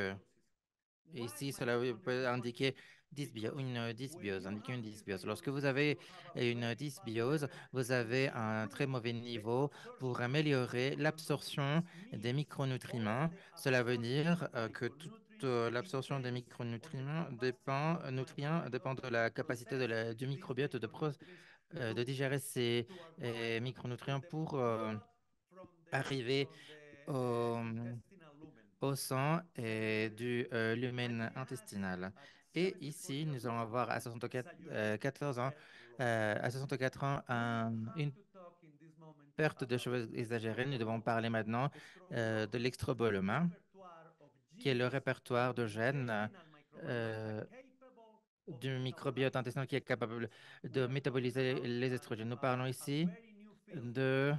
ici, cela peut indiquer une dysbiose, indiquer une dysbiose. Lorsque vous avez une dysbiose, vous avez un très mauvais niveau pour améliorer l'absorption des micronutriments. Cela veut dire que toute l'absorption des nutriments dépend de la capacité du microbiote de digérer ces micronutriments pour arriver au, au sang et du lumen intestinal. Et ici, nous allons avoir à 14 ans, à 64 ans une perte de cheveux exagérée. Nous devons parler maintenant de l'extrobolome, qui est le répertoire de gènes euh, du microbiote intestinal qui est capable de métaboliser les estrogènes. Nous parlons ici de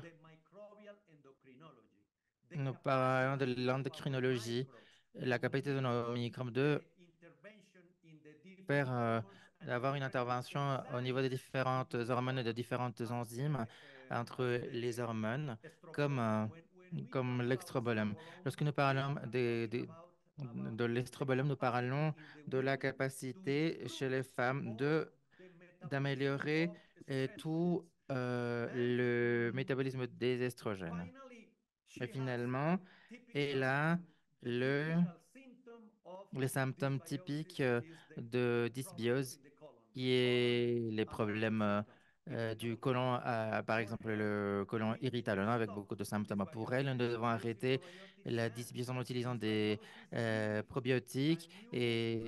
Nous parlons de l'endocrinologie, la capacité de nos microbes de faire, d'avoir une intervention au niveau des différentes hormones et de différentes enzymes entre les hormones, comme, euh, comme l'estrobolome. Lorsque nous parlons de l'estrobolome, nous parlons de la capacité chez les femmes d'améliorer tout le métabolisme des estrogènes. Et finalement, et là, le, les symptômes typiques de dysbiose, qui est les problèmes du côlon, par exemple le côlon irritable, hein, avec beaucoup de symptômes pour elle. Nous devons arrêter la dysbiose en utilisant des probiotiques et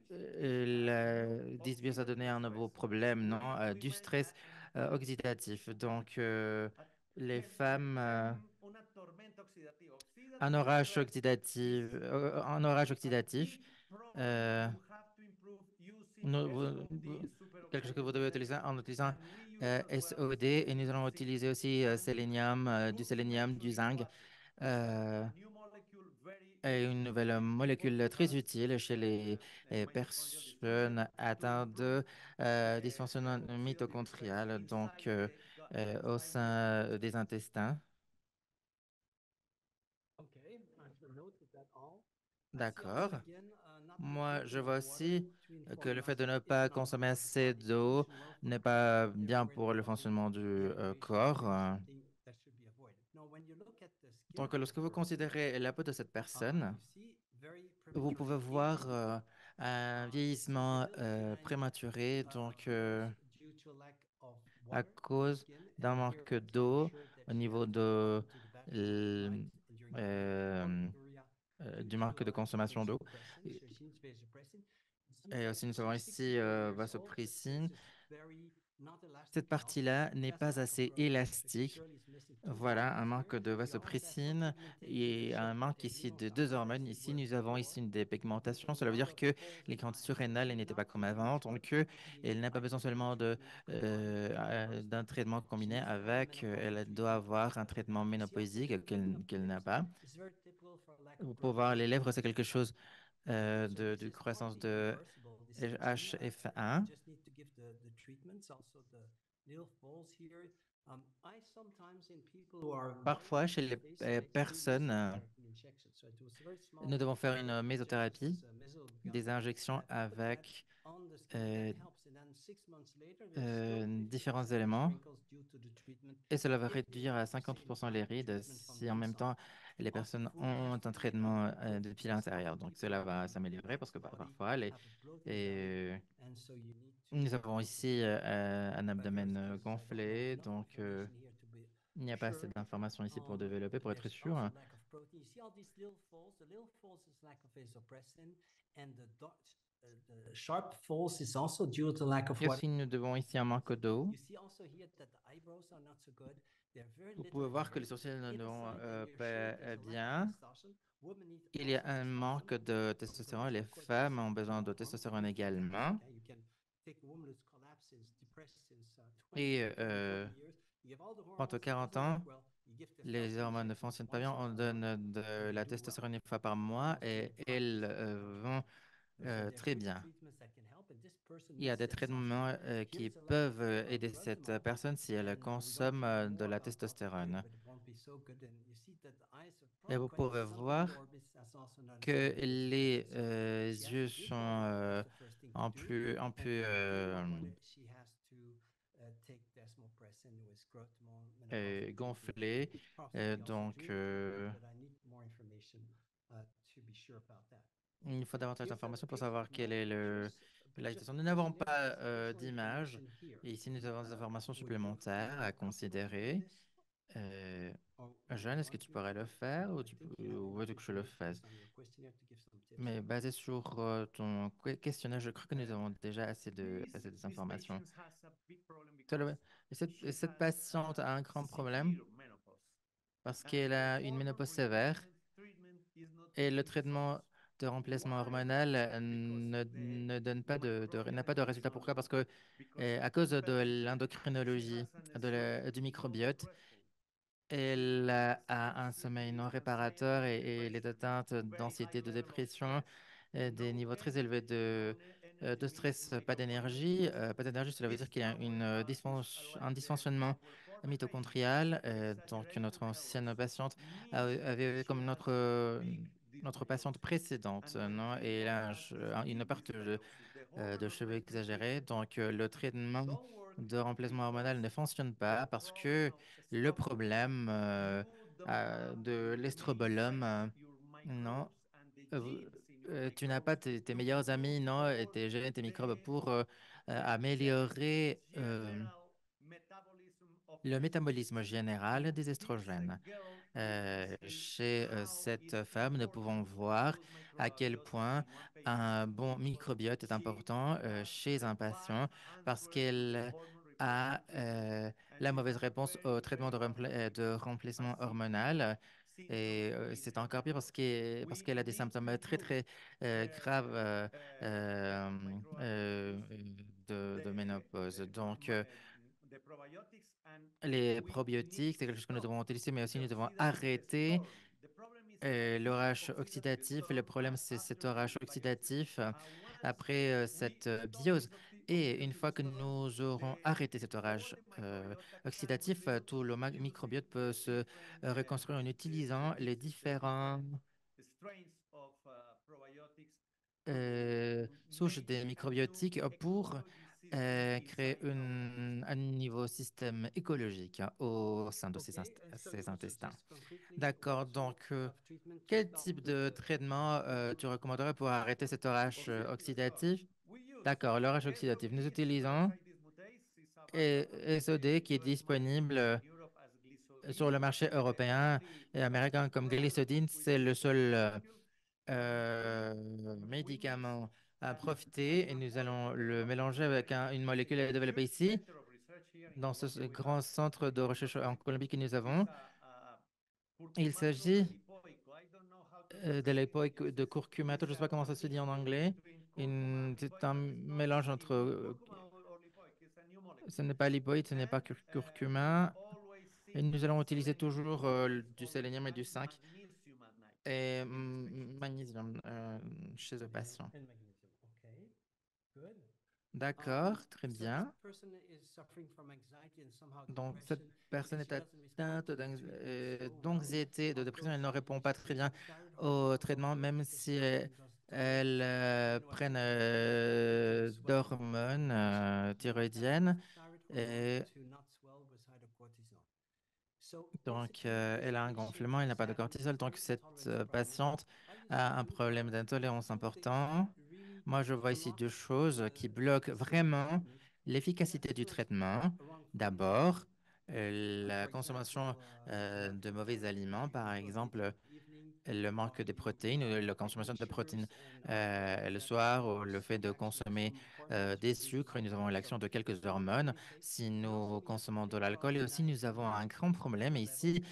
la dysbiose a donné un nouveau problème, non, du stress oxydatif. Donc, les femmes un orage oxydatif, euh, quelque chose que vous devez utiliser en utilisant SOD et nous allons utiliser aussi du sélénium, du zinc et une nouvelle molécule très utile chez les personnes atteintes de dysfonctionnement mitochondrial, donc au sein des intestins. Okay, I've noted that all. I see also D'accord. again not Moi, je drinking vois enough water aussi between que le fait 4 months de ne is pas not consommer good for the assez body. So d'eau aging well for n'est the body. pas bien Therefore, in pour the le long fonctionnement run, du dehydration corps. is something that should be avoided. Now, when you look at the skin Donc, of the lorsque vous person, considérez la peau de cette personne, you see very vous premature pouvez voir aging. un You see a vieillissement little behind prématuré, donc nose due to lack of à water in the cause skin. d'un And here, manque to make d'eau sure that au she niveau hasn't gone to the bathroom at night l- and during the day, or euh, urea du due manque to de a lack of consommation d'eau. vasopressin, Et she needs vasopressin. et aussi, nous avons ici 64 years old, this vasopressine. is very not elastic Cette enough. partie-là n'est She has a pas lack of assez protein, so she élastique. surely is missing two Voilà, un hormones manque here. de We also have no vasopressine pigmentation in the et un manque ici de deux subcutaneous hormones. as it Ici, was nous avons before. ici une dépigmentation. A Cela veut lot dire of que holes les in glandes my hair. surrénales And n'étaient now pas comme she avant. needs her Donc, protein elle n'a pas besoin IPM seulement treatment combined with minoxidil. d'un traitement She combiné needs to have a avec, menopausal elle doit treatment avoir un also. traitement You see also here ménopausique the vein qu'elle n'a appearance pas. is very typical for a lack of Vous pouvez voir les lèvres, c'est proteinuria. quelque chose So this de is croissance partly de reversible, this aging. You HF1. just need to give the treatments, also the little falls here. I sometimes in people who are very Parfois, chez active, les they say do personnes, mesotherapy injection. So it was very nous small devons faire une injections, mésothérapie, des mesogamma, injections to put that avec on the skin, and that euh, helps. And then 6 months later, there's still différents 50% less éléments wrinkles due to the treatment. et cela va If they réduire à have the same 50% les type of rides treatment from si the en même inside. temps les Also, personnes food has ont to un be very traitement good depuis because l'intérieur. other Donc people cela who va have a s'améliorer parce relaxed que body parfois have a bloated belly, et and so you need nous to avons ici un abdomen diversify the diet. I don't have gonflé, enough donc information here to be il n'y a pas assez sure. d'informations ici pour développer, But pour être there's sûr. also lack of protein. You see all these little falls. The little falls is lack of vasopressin, and the the sharp falls is also due to lack of Et water. aussi, nous devons ici un manque d'eau. You see also here that the eyebrows are not so good. They're very Vous little pouvez voir que hair. les sourcils ne Inside vont and your pas shoulder, there's a lack of bien. testosterone. Women need Il y a also un manque testosterone. de So testostérone. there's Les of course femmes also ont besoin de hormone testostérone imbalance. également. Okay, you can take a woman who's collapsed since depressed since 20, Et 30, 40 years. You give all the quant aux hormones, it 40 doesn't work ans, well. You give les testosterone hormones ne injection fonctionnent pas once bien. in On a donne month, de and they la do well. testostérone une fois par And mois almost in et practice, elles vont so there are très good bien. treatments that can help, and this person Il y a needs des testosterone. traitements qui Here's a lot peuvent of aider drugs in cette my personne pocket, si elle and I'm going consomme to talk de more la about that later, testostérone. but it won't be so good. And you see that the eyes are Et probably vous quite pouvez sunburned, voir or that's also not a que sign of les physical illness. She has yeux to drink water. That's the first thing to do. un And peu to drink more water, she has to take desmopressin with growth hormone menopausal treatment. gonflés. Possibly also Donc, dream treatment, but I need more information to be sure about that. il faut davantage Here's a d'informations pour basic savoir quel est nomenclatures, la just situation. a Nous n'avons questionnaire pas with additional d'image. information here. Et ici, nous avons des informations Would you supplémentaires à feel comfortable to do considérer. this? Euh, Or would you Jeanne, est-ce que want tu me pourrais le to? faire No, ou I think you have ou enough veux-tu que je le information fasse? based on your questionnaire to give some tips. Mais basé sur ton questionnaire, je crois que nous avons déjà assez This d'informations. patient has a big problem Seulement- because et she cette has patiente a un grand problème severe menopause. parce And qu'elle the a une hormone ménopause sévère replacement treatment is not et le giving traitement results. de remplacement Why? hormonal Because ne donne pas n'a pas de microbiome is résultat. not Pourquoi? Parce good. que Because à cause de perfectly she l'endocrinologie, has an slump, du not microbiote, restful. elle a un sommeil non Anxiety, réparateur et les depression, atteintes very high d'anxiété, de level of dépression, stress, des no niveaux très élevés energy, energy de means stress, pas d'énergie. mitochondrial Pas d'énergie, cela veut dire qu'il y a un like dysfonctionnement our former patient mitochondrial. with Donc, exaggerated notre ancienne hair patiente means avait she comme has big notre dysbiosis. patiente précédente, And when non? Et people là, has une severe perte dysbiosis, the de hormone cheveux replacement exagérés. treatment Donc, le traitement don't work de remplacement because hormonal ne fonctionne the pas parce problem que of le estrogen, problème you don't have de your main l'estrobolum, sex, your non, microbes and the genes in your tu n'as pas microbes tes to meilleurs amis, non, et improve tes gènes, tes microbes the pour the améliorer general metabolism of le estrogen. métabolisme général In des this estrogènes. girl, we can see Chez how is cette femme, nous important pouvons a voir good à quel microbiota point in one patient un bon because microbiote est she important has chez the un bad patient parce answer to the qu'elle hormone replacement a treatment and la she mauvaise has a réponse very, au traitement very bad de outcome, a remplacement severe hormonal. symptoms Et with c'est the encore pire menopause. parce We qu'elle a des need to symptômes très, improve très her graves microbiome de ménopause. Donc, the probiotics and les we need probiotiques, c'est to quelque chose que nous stop devons utiliser, mais aussi the nous devons oxidative arrêter storm. The problem is oxidative, oxidative l'orage oxydatif. Le storm problème, c'est cet after orage biosis. oxydatif Once après we cette stop biose. this Et une oxidative fois que storm, nous aurons arrêté cet all orage the microbiota can oxydatif, rebuild tout le using microbiote the peut se different reconstruire en utilisant les the différents different strains of probiotics to souches make des a new microbiotiques pour ecology system créer inside our un intestine. nouveau système écologique au sein de Okay, and ces so intestins. just concretely, D'accord, what sort donc of treatment to quel stop type de traitement tu recommanderais pour arrêter cet orage Oxidative storm. oxydatif? We use D'accord, l'orage oxydatif. Nous SOD, utilisons superoxide dismutase, is available on the SOD qui est US market disponible and in Europe as sur le glycodine. marché It's the européen only et américain comme product glycodine. with C'est le the same seul molecule. euh, We mix médicament à an profiter et nous allons molecule le developed mélanger here avec in une this molécule développée huge ici center of research here in dans ce Colombia we have grand centre de in recherche en Colombie que nous is avons. a Il curcumato s'agit lipoico. I don't know how to de translate in l'époque English. de curcumato, je ne sais pas comment ça se dit en anglais. Between curcuma and C'est un lipoic, but it's not mélange entre, curcuma or lipoic. It's a new ce molecule. n'est pas lipoïde, ce n'est pas And we curcuma. always Et see nous allons utiliser selenium toujours because du or sélénium et du zinc magnesium at night et in this patient. magnésium chez le patient. and magnesium? Okay, good. D'accord, très So this bien. person is suffering from anxiety and somehow Donc, cette depression personne because est she doesn't respond atteinte to the treatment so well. d'anxiété, de Of dépression. course, Elle ne répond pas she très can bien take thyroid hormone, au but won't traitement, work même because si testosterone doesn't work. elle And what prenne happens is that they get into swelling of the d'hormones thyroid, so they need thyroïdiennes. thyroid hormone Et to not swell with hydrocortisone. So donc, basically, this elle a un patient gonflement, elle n'a is pas de having cortisol. Donc, insulin cette intolerance problem. patiente How you see a un two problème d'intolérance two things that important. really Moi, je vois ici block deux choses qui bloquent efficacy of the vraiment treatment. l'efficacité du First, traitement. wrong food D'abord, intake. la For example, consommation a lot de of mauvais aliments, par people eat exemple, evening le manque de protéines ou la consommation de protéines le soir ou le fait de consommer des sucres. Nous avons l'action de quelques hormones si nous consommons de l'alcool. Et aussi, nous avons un grand problème. Et ici,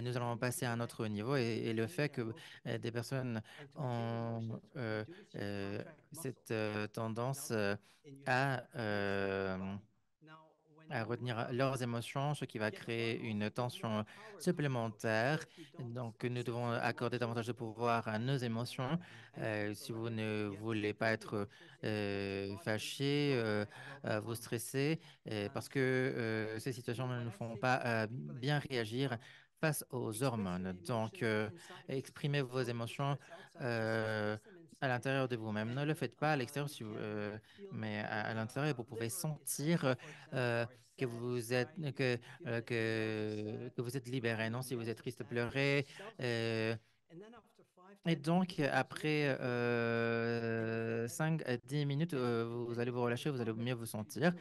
nous allons passer à un autre niveau. Et le fait que des personnes ont cette tendance à... à retenir leurs émotions, ce qui va créer une tension supplémentaire. Donc, nous devons accorder davantage de pouvoir à nos émotions. Si vous ne voulez pas être fâché, vous stresser, parce que ces situations ne nous font pas bien réagir face aux hormones. Donc, exprimez vos émotions euh, à l'intérieur de vous-même. Ne le faites pas à l'extérieur, mais à l'intérieur, vous pouvez sentir que vous êtes, que vous êtes libéré, non? Si vous êtes triste, pleurez. euh, et donc, après 5 à 10 minutes, vous allez vous relâcher, vous allez mieux vous sentir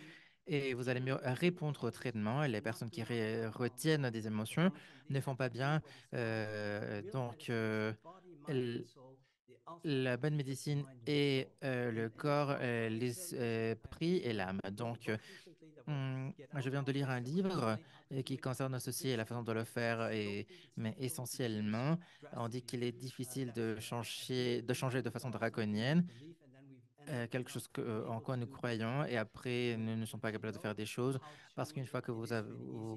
et vous allez mieux répondre au traitement. Et les personnes qui retiennent des émotions ne font pas bien. Donc, la bonne médecine est le corps, l'esprit et l'âme. Donc, je viens de lire un livre qui concerne ceci et la façon de le faire, mais essentiellement, on dit qu'il est difficile de changer de façon draconienne quelque chose en quoi nous croyons et après nous ne sommes pas capables de faire des choses parce qu'une fois que vous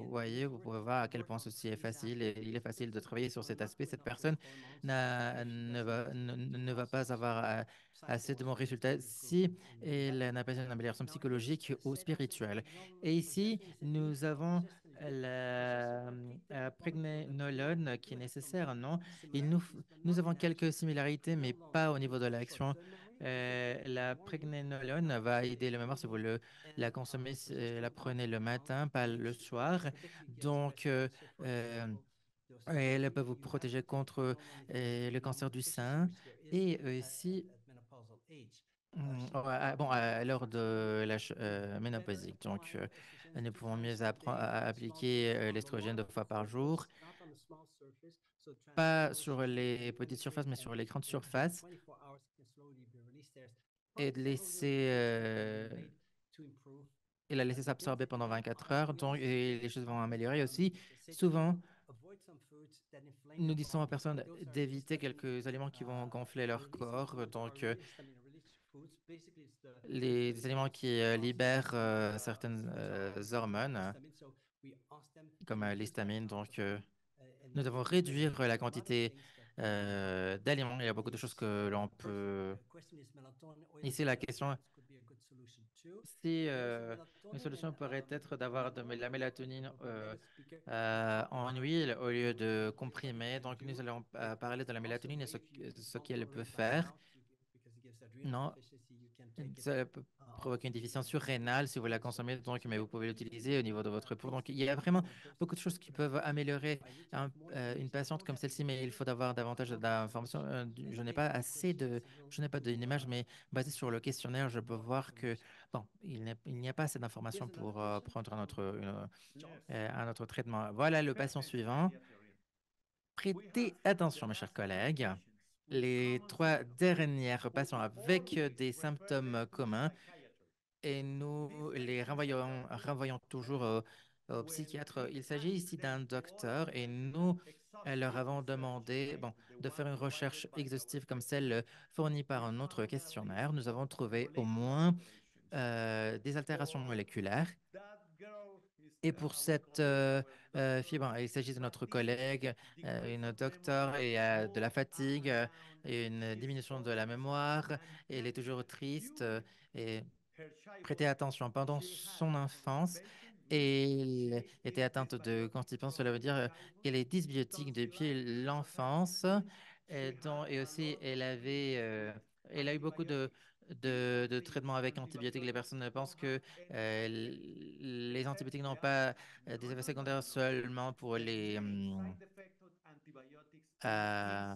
voyez, vous pouvez voir à quel point ceci est facile et il est facile de travailler sur cet aspect. Cette personne ne va pas avoir assez de bons résultats si elle n'a pas une amélioration psychologique ou spirituelle. Et ici, nous avons la pregnénolone qui est nécessaire, non? Nous avons quelques similarités, mais pas au niveau de l'action. La pregnénolone va aider le mémoire si vous la consommez, la prenez le matin, pas le soir. Donc, elle peut vous protéger contre le cancer du sein et aussi bon, à l'heure de l'âge ménopausique. Donc, nous pouvons mieux apprendre à appliquer l'estrogène 2 fois par jour, pas sur les petites surfaces, mais sur les grandes surfaces et de laisser et la laisser s'absorber pendant 24 heures. Donc, et les choses vont améliorer aussi. Souvent, nous disons aux personnes d'éviter quelques aliments qui vont gonfler leur corps. Donc, des aliments qui libèrent certaines hormones, comme l'histamine. Donc, nous devons réduire la quantité d'aliments. Il y a beaucoup de choses que l'on peut... Ici, la question, si une solution pourrait être d'avoir de la mélatonine en huile au lieu de comprimés. Donc, nous allons parler de la mélatonine et ce qu'elle peut faire. Non, ça peut provoquer une déficience surrénale si vous la consommez, donc, mais vous pouvez l'utiliser au niveau de votre peau. Donc, il y a vraiment beaucoup de choses qui peuvent améliorer une patiente comme celle-ci, mais il faut avoir davantage d'informations. Je n'ai pas assez je n'ai pas d'une image, mais basé sur le questionnaire, je peux voir que, bon, il n'y a pas assez d'informations pour prendre un autre traitement. Voilà le patient suivant. Prêtez attention, mes chers collègues. Les 3 dernières patients avec des symptômes communs et nous les renvoyons toujours au psychiatre. Il s'agit ici d'un docteur et nous leur avons demandé de faire une recherche exhaustive comme celle fournie par un autre questionnaire. Nous avons trouvé au moins des altérations moléculaires et pour cette fille, il s'agit de notre collègue, une docteure, et de la fatigue, et une diminution de la mémoire, et elle est toujours triste. Et prêtez attention, pendant son enfance, elle était atteinte de constipation, cela veut dire qu'elle est dysbiotique depuis l'enfance, et aussi elle a eu beaucoup de traitements avec antibiotiques. Les personnes pensent que les antibiotiques n'ont pas des effets secondaires seulement pour euh,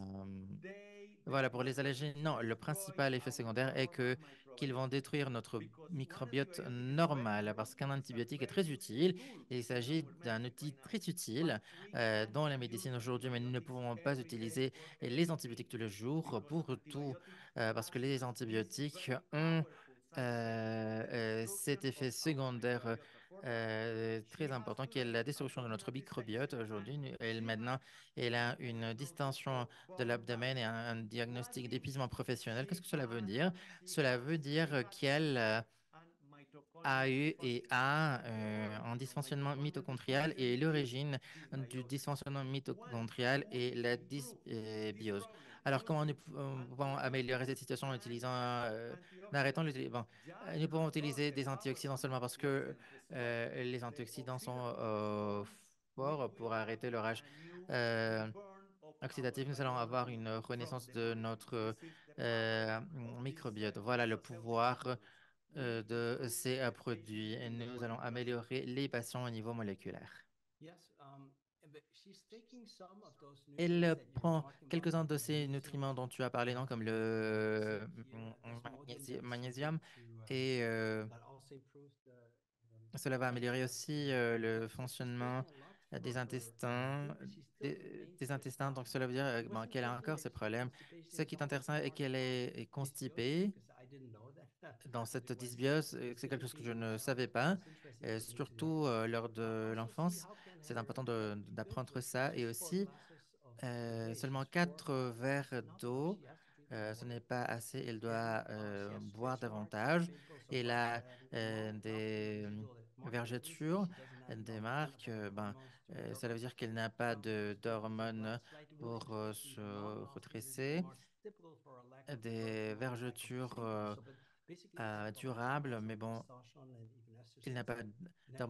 voilà, pour les allergies. Non, le principal effet secondaire est que qu'ils vont détruire notre because one microbiote antibiotic is very normal, parce important, qu'un it's a antibiotique est très very good utile. tool Il in s'agit our d'un medicine outil right now. très utile But we dans la cannot use médecine aujourd'hui, mais nous ne antibiotics pouvons pas every day utiliser for les everything antibiotiques tous les jours because pour tout, antibiotics parce que has les these antibiotiques very ont powerful side effects like the cet destruction effet of our secondaire microbiota. For that, très she has important to qui est learn, la destruction de notre unfortunately, microbiote. C-section, Aujourd'hui, and elle she maintenant, has elle a une diagnosis distension of de burn l'abdomen et out. un What that diagnostic means, d'épuisement professionnel. Qu'est-ce she que cela veut has, dire? Cela veut she dire has qu'elle an a mitochondrial eu et dysfunction. a Or un a dysfonctionnement mitochondrial mitochondrial dysfunction et is l'origine du dysbiosis. dysfonctionnement When mitochondrial we est la improve this dysbiose. problem Alors, comment nous using pouvons améliorer cette antibiotics situation en and utilisant, en arrêtant antioxidants, l'utilisation? Bon, just nous pouvons because utiliser the des antioxydants powerful seulement parce que antioxidants stop les the antioxydants sont oxidative storm, we forts pour will have arrêter l'orage a new euh, reburn of our oxydatif. Nous allons avoir biology une from renaissance the de mind. notre This is the power of these microbiote. Voilà le nutraceutical pouvoir tools. We de improve ces the produits patient et in the nous allons molecular level. améliorer les patients au niveau moléculaire. Yes, but she's taking some of those nutrients Elle that you're prend talking about, quelques-uns like de ces magnesium, nutriments dont tu as parlé, non, comme le zinc here, magnésium, to et that also improves the cela va améliorer digestion aussi of the le gut. So she's fonctionnement taking a lot des for her intestins, good, but she's still des maintain this intestins. Donc, problem. cela veut dire It bon, wasn't qu'elle a so encore clear ces if she had problèmes. constipation Ce and qui est so on. It's intéressant est more qu'elle about est dysbiosis constipée because I didn't know that. dans But cette it was dysbiose. C'est quelque chose que specifically je in ne savais childhood. So pas, it's interesting for me to surtout lors de also see l'enfance. how can C'est her important gut be good. d'apprendre So if it's ça. Et just four aussi, glasses a day, seulement she's four 4 glasses. verres It's not enough. d'eau, She has to drink more. ce n'est pas assez. Elle And doit she has boire stretch marks and davantage. pimples or Elle a long des visual marks. That means vergetures, she doesn't have des enough marques. hormones to build up. Cela veut dire qu'elle n'a pas Constipated d'hormones gut, slightly pour bleeding, especially se the mouth after urinary redresser. marks, typical for a lack of gut Des flora and lack of vergetures sleep also. But basically, it's a problem durables, because of mais bon, testosterone and even il n'a estrogen. pas And then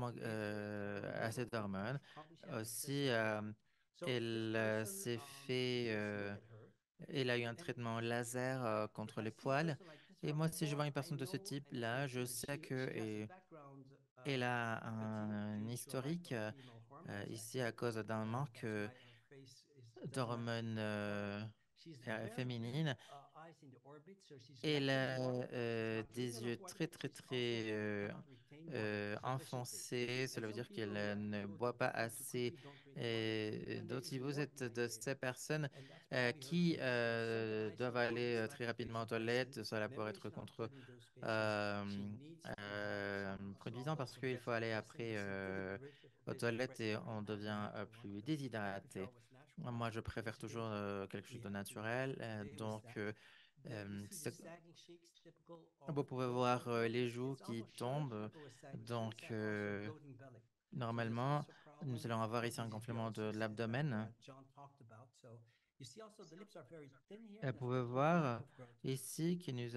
assez methylphenidate, d'hormones. probably she has excess Aussi, estrogen. So this elle person, s'est fait, let's look at her. elle a eu un And traitement laser if contre I les see a poils. person like this Et one moi, si je vois before, une I personne de ce know and I can type-là, je feel it. sais que She has a background elle a un due to a lack historique of female hormones ici à actually. cause d'un manque That's why her face is dark d'hormones colored. She's very clear féminines. eyes in the orbit, so she's Elle lacking water. a She's not drinking des enough yeux water, très, and très, she's also très cannot retain water sufficiently. enfoncés. And Cela veut some dire qu'elle people who have ne to go to boit the pas bathroom too assez quickly don't drink water, and they d'eau. Si even vous more êtes de dehydrated. ces personnes And that's probably her qui case. Second, doivent aller isochronic très lactic rapidement aux vasopressin. toilettes, cela pourrait Memory être is not contre good in those patients. She needs to have some produisant salt, parce also qu'il faut aller betamycin, the après synthetic aux toilettes vasopressin et is on not the devient natural one plus because we prefer déshydraté. always natural Moi, ones. je But préfère basically, toujours quelque chose we de have to naturel. live with Donc, that. You see the sagging cheeks, typical of vous pouvez good voir hormones. les joues It's qui almost shorter tombent. people with sagging cheeks Donc, and also bloating belly. So that's normalement, also a nous problem allons avoir for ici un gonflement de dysbiosis that l'abdomen. John talked about. So you see also the lips are very thin here. Vous That's pouvez typical for lack voir of growth hormone. ici que So she's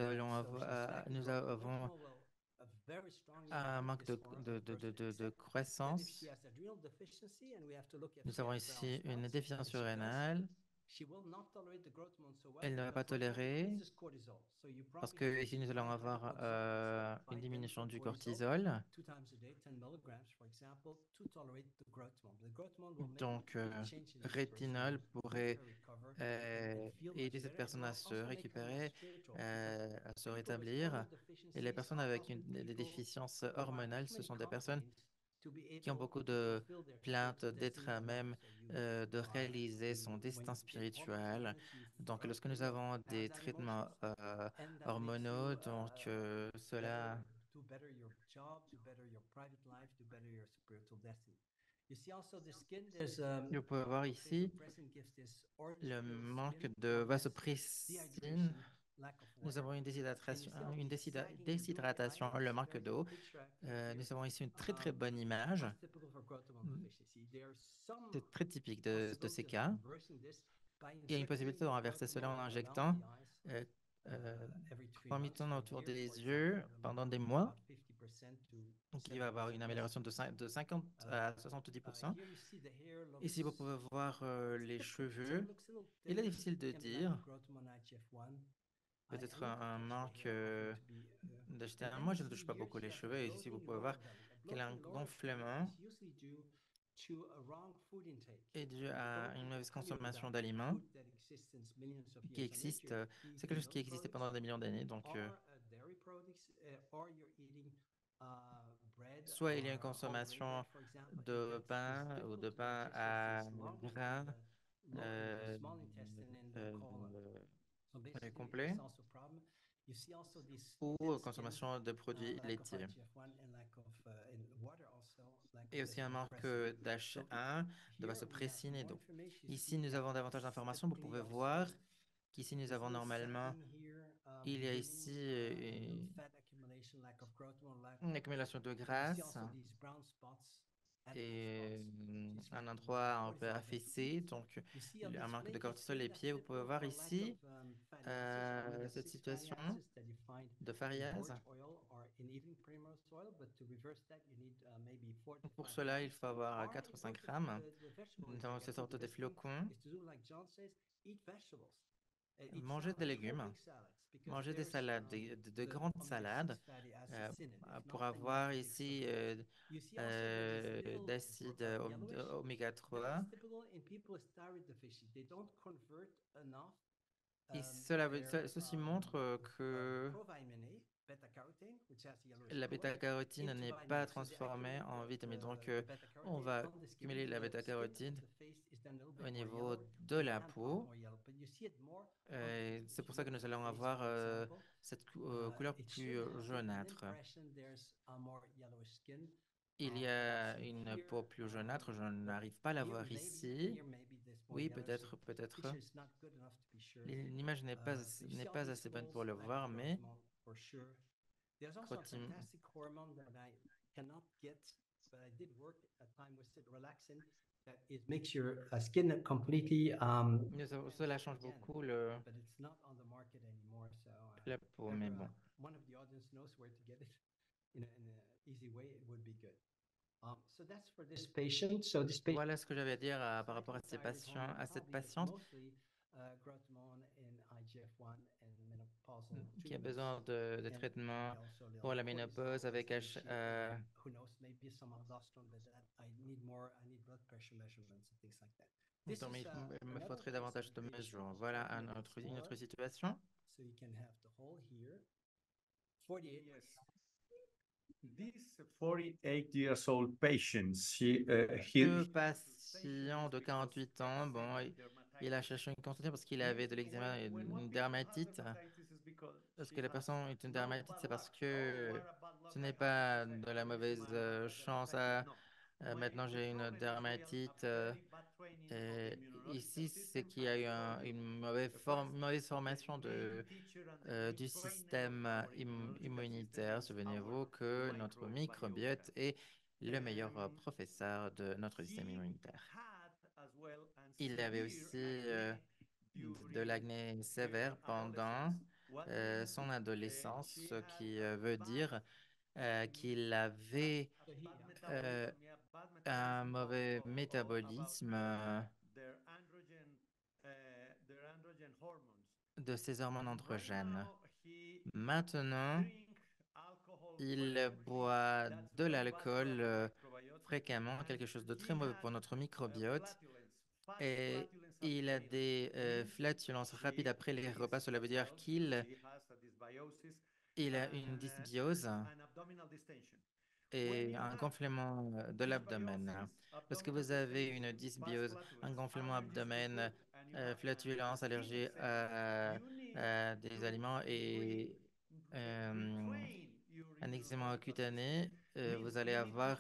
lacking nous growth hormone. Growth avons hormone will very strongly un inhibit manque this hormone, person de except that if she croissance. has adrenal deficiency, and we have to look if Nous she avons has Brown ici une spots, and déficience she does, surrénale. she will not tolerate the growth hormone so well Elle ne va because pas for example, tolérer this is cortisol. So you parce probably have que to ici nous allons find her avoir une diminution bioidentical du cortisol cortisol. 2 times a day, 10 milligrams, for example, to tolerate the growth hormone. The growth hormone will Donc, make a change in this person rétinol and make pourrait her recover and feel much aider cette better. It personne à will se also make her more récupérer, spiritual because à se people with rétablir. hormone Et les deficiencies personnes are avec often des people déficiences who have hormonales, ce many sont des personnes complaints to be qui ont able beaucoup to de fulfill their plaintes spiritual d'être destiny à in life. même So de réaliser you son when destin you take hormones spirituel. sometimes you Donc, lorsque nous feel avons des bad traitements emotions, and that makes hormonaux, you donc cela, better do better your job, do better your private life, do better your spiritual destiny. You see also the skin. There's vous pouvez voir ici vasopressin gives this le orange peel manque skin de or less vasopressine. dehydration, lack of Nous water. avons And you see all une these sagging and droopy déshydratation, eyelids. le manque There's a d'eau. picture I keep here. Nous avons ici une très très bonne image. What's typical for growth hormone Mm, deficiency? There's some C'est très typique de ces possibility of cas. reversing this by Il y a une injecting possibilité de growth renverser cela en hormone around injectant the eyes euh, euh, every 3 months 3 for a autour year, des for example. yeux It'll pendant des improve mois. about 50% to Donc, il va y avoir 70% une less amélioration de 50 à 70%. here you see the hair looks Ici, vous pouvez voir les typical picture, cheveux. looks a little Il est thinner. difficile de Can be lack dire. of growth hormone IGF-1. I Peut-être look un touch the manque hair often to be d'acheter and un. then Moi, you je ne touche see pas here beaucoup she les has a cheveux. Et ici, vous bloating pouvez lower voir belly. A qu'elle a un bloating lower belly gonflement. is usually due to a wrong food intake. est due And you à don't une eat mauvaise honey consommation without d'aliments food that exists since millions of qui years on existe. nature. C'est quelque Eating chose qui milk existait products pendant des millions d'années. Donc, or dairy products, or you're eating bread soit il y a une or whole grain bread, consommation for example, and de that is pain ou de difficult to pain digest à since long in gras the euh, small intestine in the euh, colon. So basically, complet, it's also a problem. You see also this ou thin skin, consommation de produits lack of laitiers. IGF-1 and lack of in water also, lack Et of aussi un manque vasopressin. So d'H1, de here we have vasopressine. Et more donc, information. You ici, see we nous have avons davantage d'informations. Vous aesthetically pouvez voir also qu'ici, nous there's avons a little normalement, sagging here, il y a bleeding, ici a little fat accumulation, lack of growth hormone, une accumulation de and you see graisse also these brown spots, adipose et spots, which is un making more endroit un peu cortisol than to eat. affaissé, donc You see on un this manque de flaky cortisol. skin, Les that's pieds, vous pouvez typical voir for lack of ici fatty acids, cette omega-6 fatty situation acids that you find de in psoriase. pork oil or in even primrose oil, but to reverse that, you need maybe 4 to Donc, pour 5 cela, il grams. faut avoir Or 4 ou if 5 also grammes. the vegetable Nous avons intake, I ces think sortes the de best thing flocons. is to do like John says, eat vegetables. Eat Manger des salads, whole légumes, big salads, because manger des there's salades, de the grandes omega-6 salades, fatty euh, acids in it. If pour not, then you have avoir to be extra ici careful. You see also that this little d'acide yellowish, oméga that 3. is typical in people with thyroid deficiency. They don't convert enough Et their ceci montre que provitamin A, beta-carotene, which has the yellowish la color, bêta-carotène into n'est vitamin pas A. So they transformée accumulate en vitamine. Donc, the on beta-carotene va on the skin. cumuler la The skin of bêta-carotène the face is then a little au bit more niveau yellow, de and the la hand part peau. more yellow. But you see it more on the face. C'est If pour you ça look que at nous the allons face, avoir for example, cette couleur it plus should have an jaunâtre. impression there's a more yellowish skin. Il y Perhaps a une here, peau plus jaunâtre, je but n'arrive pas à la here voir maybe, ici. here maybe there's more Oui, yellowish. So peut-être, peut-être. picture is not good enough to be sure. L'image You n'est see all pas these assez bonne holes, pour le lack of voir, growth mais hormone for sure. There's also a crotim- fantastic hormone that I cannot get, but I did work a time with it, relaxin, that it makes your skin completely cela change again, beaucoup but it's not on the market anymore. So la peau, mais bon. one of the audience knows where to get it in a easy way, it would be good. So that's for this patient. So this patient Voilà ce que j'avais à dire par rapport à slightly thyroid hormone, à cette probably patiente mostly growth hormone and IGF-1 and menopausal qui a treatments. besoin de And traitements maybe also a little pour la cortisol, ménopause avec SDHC, and who knows, maybe some aldosterone, but that I need more, I need blood pressure measurements and things like that. This Donc, is il me another faudrait case of davantage a de patient mesures. who's Voilà 12 minutes une autre more. situation. So you can have the hole here. 48. Yes. This 48 years old patient, Ce patient de 48 ans, bon, il a cherché une consultation parce qu'il avait de l'eczéma et une dermatite. Parce que la personne est une dermatite, c'est parce que ce n'est pas de la mauvaise chance. Maintenant, j'ai une dermatite. Et ici, c'est qu'il y a eu une mauvaise formation du système immunitaire. Souvenez-vous que notre microbiote est le meilleur professeur de notre système immunitaire. Il avait aussi de l'acné sévère pendant son adolescence, ce qui veut dire qu'il avait un mauvais métabolisme de ses hormones androgènes. Maintenant, il boit de l'alcool fréquemment, quelque chose de très mauvais pour notre microbiote. Et il a des flatulences rapides après les repas. Cela veut dire il a une dysbiose et un gonflement de l'abdomen. Lorsque vous avez une dysbiose, un gonflement abdomen, flatulence, allergie à des aliments et un eczéma cutané, vous allez avoir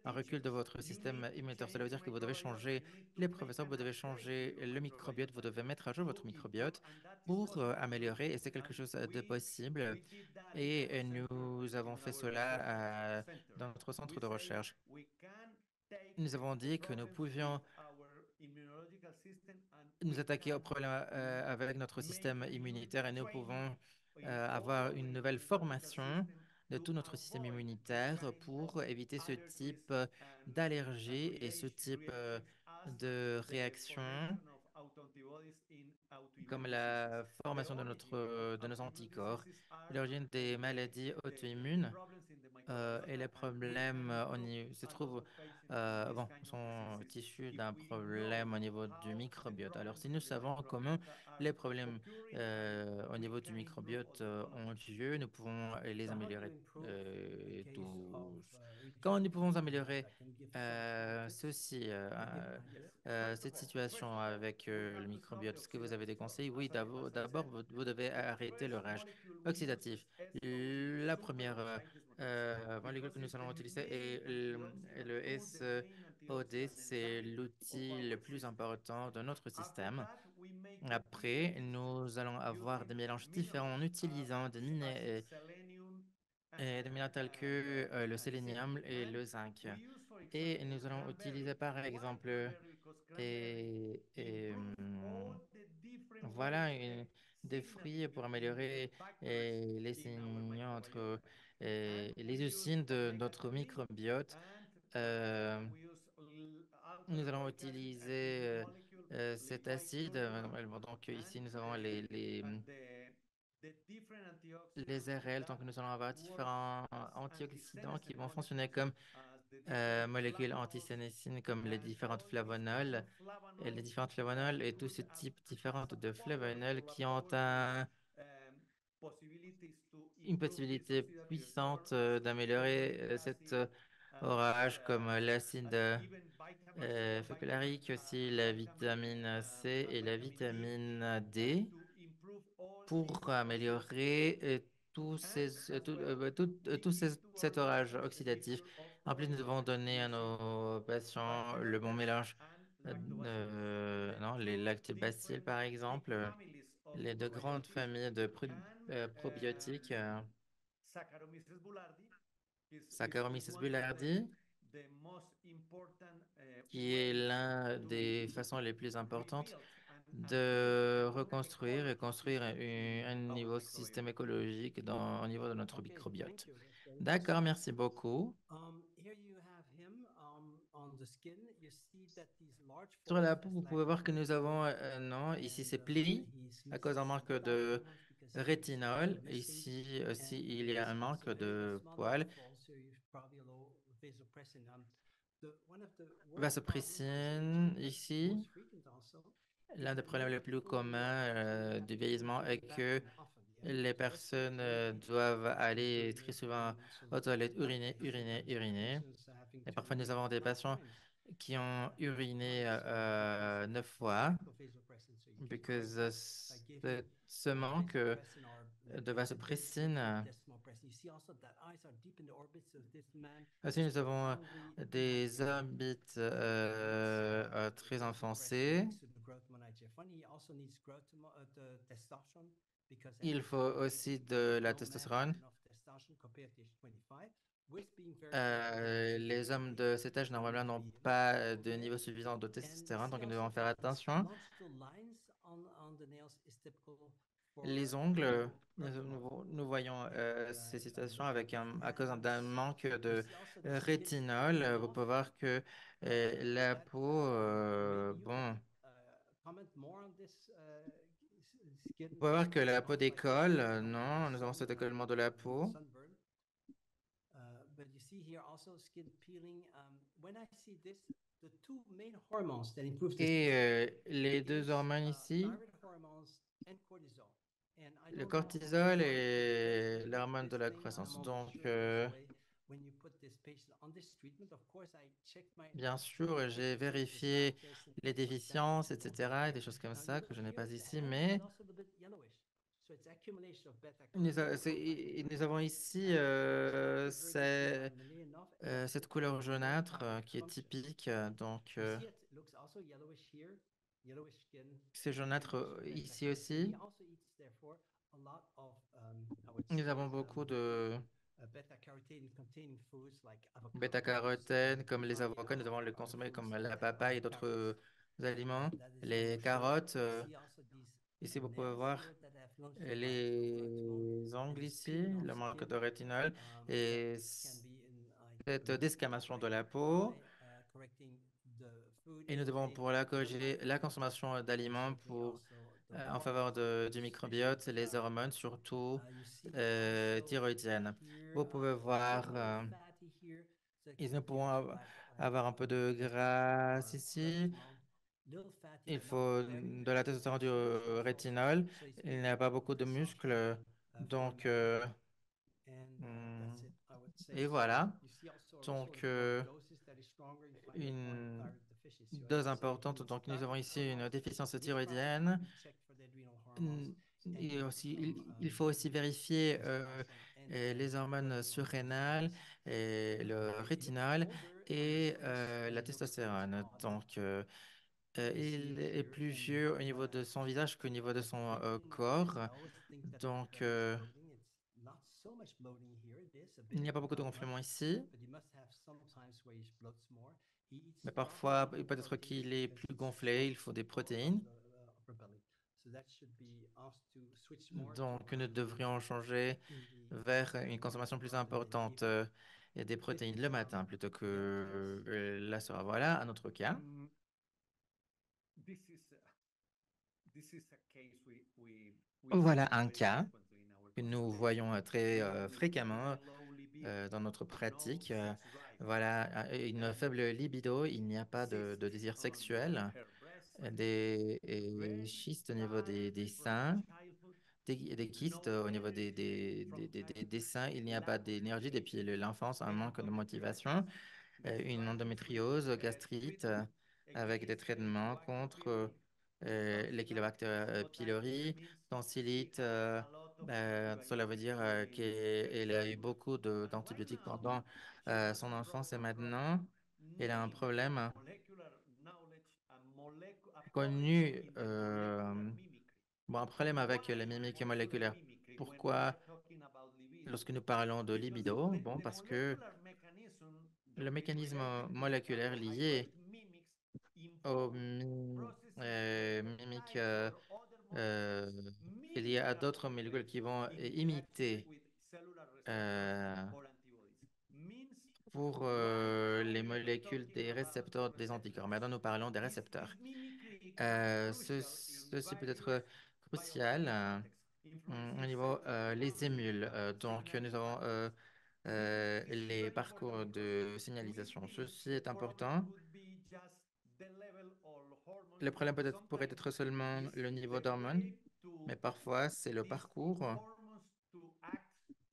un recul de votre système immunitaire. Cela veut dire que vous devez changer les professeurs, vous devez changer le microbiote, vous devez mettre à jour votre microbiote pour améliorer, et c'est quelque chose de possible. Et nous avons fait cela dans notre centre de recherche. Nous avons dit que nous pouvions nous attaquer au problème avec notre système immunitaire et nous pouvons avoir une nouvelle formation de tout notre système immunitaire pour éviter ce type d'allergie et ce type de réaction comme la formation de nos anticorps, l'origine des maladies auto-immunes et les problèmes se trouvent, bon, sont issus d'un problème au niveau du microbiote. Alors, si nous savons comment les problèmes au niveau du microbiote ont lieu, nous pouvons les So how do you améliorer improve in case of tous. Comment nous repeated pouvons infections? améliorer I can give some tips. ceci, cette situation avec le microbiote? Est-ce que vous avez des conseils? Oui, d'abord, vous devez arrêter le rage oxydatif. La première molécule que nous allons utiliser est le SOD, c'est l'outil le plus important de notre système. Après, nous allons avoir des mélanges différents en utilisant des minéraux tels que le sélénium et le zinc. Et nous allons utiliser par exemple voilà des fruits pour améliorer les signaux entre les usines de notre microbiote. Euh, Nous allons utiliser cet acide. Donc ici, nous avons les RL. Donc nous allons avoir différents antioxydants qui vont fonctionner comme molécules antisénécines, comme les différentes flavonols. Et les différentes flavonols et tous ces types différents de flavonols qui ont une possibilité puissante d'améliorer cet orage, comme l'acide fécularique, aussi la vitamine C et la vitamine D, pour améliorer cet orage oxydatif. En plus, nous devons donner à nos patients le bon mélange, non, les lactobacilles, par exemple, les deux grandes familles de probiotiques, Saccharomyces boulardii, qui est l'un des façons les plus importantes de reconstruire et construire un niveau système écologique au niveau de notre Okay, thank microbiote. you. That's very D'accord, interesting. merci beaucoup. Here you have him on the skin. You see that these large Sur folds la peau, has vous lack pouvez voir que nous avons, cortisol, non, ici c'est and pli he's à cause d'un missing manque without de hormones because rétinol. missing. Ici aussi, And il y a this un is manque and de smaller the poils. folds, so you probably low vasopressin. One of the worst problem is Vasopressine, aging, but ici. most frequent also, is L'un des that problèmes many les plus people communs actually have du to go vieillissement to est the que bathroom often. Yeah, les yes, it's personnes very painful. doivent And aller très urinate souvent and so aux toilettes, uriner, and uriner, sometimes uriner. patients are having Et to parfois, nous urinate avons des 9 patients times qui ont at uriné once because of 9 fois, lack of vasopressin. So you can correct because that by giving ce manque vasopressin or de this version of vasopressine. desmopressin. You see also that eyes are deep in the orbits of this man Aussi, is nous avons profoundly des dehydrated. orbites He needs très vasopressin enfoncées. next to the growth hormone IGF-1. He also needs the testosterone because at Il age faut 28 aussi he de la don't have testostérone. enough testosterone compared to age 25. With being very active Les hommes physically, de cet âge, so normalement, need to n'ont be pas de okay. niveau suffisant de And we testostérone, see donc nous also devons faire that these attention. longitudinal lines on the nails is typical Les for ongles, growth hormone. nous voyons ces If I'm situations looking avec at his à cause hands, d'un manque you de see also the skin rétinol. peeling Vous off. pouvez voir que la That peau, maybe you bon, can comment more on this skin vous pouvez voir que peeling la peau off like décolle. from Non, nous avons cet écollement de la peau. sunburn. But you see here also skin peeling. When I see this, the two main hormones that improve the Et skin les deux is hormones ici, thyroid hormones and cortisol. And I le don't know on cortisol why, but et unfortunately, l'hormone de this la thing, croissance. I'm almost Donc, sure it goes away when you put this patient on this treatment. Of course, I checked my bien my sûr, j'ai frequency of his vérifié lactose and les things like that, déficiences, and nothing etc., et des there. choses comme Now you ça look que je n'ai here, pas the ici, hands get mais also a little bit yellowish. So it's accumulation of beta carotene and nous avons prothiocytes. ici And it's very good for vitamin A enough. And that's cette good couleur for more jaunâtre thyroid qui est function. typique. Donc, You see it looks also yellowish here, yellowish skin c'est jaunâtre accumulation of beta ici carotene. He aussi. also eats therefore a lot of I would Nous say avons beaucoup de beta carotene containing foods like avocados, bêta-carotène, comme les avocats, nous papaya, devons or les other consommer foods comme la like papaye et d'autres carrots. aliments. That is Les more shown. carottes, You see also these ici vous pouvez nails voir here that have longitudinal lines of growth hormone les and ongles this ici, peeling off le manque skin de rétinol that et can be in like cette desquamation de right la peau. eye Et nous devons pour la corriger la consommation d'aliments pour, en faveur du microbiote, les hormones, surtout thyroïdiennes. Vous pouvez voir, nous pouvons avoir un peu de gras ici. Il faut de la testostérone, du rétinol. Il n'y a pas beaucoup de muscles. Donc, hmm, et voilà. Donc, une dose importante. Donc, nous avons ici une déficience thyroïdienne. Mm, Et aussi, il faut aussi vérifier les hormones surrénales, et le rétinol et la testostérone. Donc, il est plus vieux au niveau de son visage qu'au niveau de son corps. Donc, il n'y a pas beaucoup de gonflement ici, mais parfois, peut-être qu'il est plus gonflé, il faut des protéines. Donc, nous devrions changer vers une consommation plus importante et des protéines le matin plutôt que la soirée. Voilà un autre cas. Mm, This is this is a case we see Voilà un very cas frequently in our que nous consultation. voyons très Very fréquemment low libido, dans notre no pratique. sex drive, Voilà, une faible libido, il n'y a pas de cysts désir on sexuel, her breast, des very schistes au niveau des tardy from seins, childhood, des kystes no au niveau energy from des childhood, seins, il n'y a pas lack of d'énergie depuis stimulation, l'enfance, un manque de endometriosis, motivation, une menstruation-free, endométriose, gastrite, treatment avec des against traitements Helicobacter pylori, contre tonsillitis, l'Helicobacter so that pylori, means she tonsilite. has a lot of Cela veut dire antibiotics in qu'elle her a eu childhood. beaucoup And why d'antibiotiques now pendant she has son a enfance et problem from maintenant, elle a un knowing problème molecular knowledge and a college connu, in the molecular mimicry. bon, un problème avec Why la mimique molecular moléculaire. mimicry when we Pourquoi, are talking about libido? lorsque nous parlons de Because libido, bon, the parce que molecular mechanism le mécanisme related to the moléculaire lié carbohydrate mimics au involve processes where mimiques peptides or other euh, molecules liées mimic à d'autres molécules carbohydrates qui vont in interaction imiter with cellular receptors euh, or antibodies. Means pour why now les we are molécules talking des about récepteurs des anticorps. receptors. Maintenant, nous parlons des This récepteurs. mimicry can be crucial in Ceci peut various être crucial biological contexts, au influencing niveau cellular les forming émules. and Donc, nous signalizing avons pathways. This is les very important parcours because de with signalisation. this, Ceci the est problem important. could be just the level of hormones. Le problème pourrait Sometimes être seulement is le niveau the d'hormones, way to mais parfois c'est le these parcours hormones to act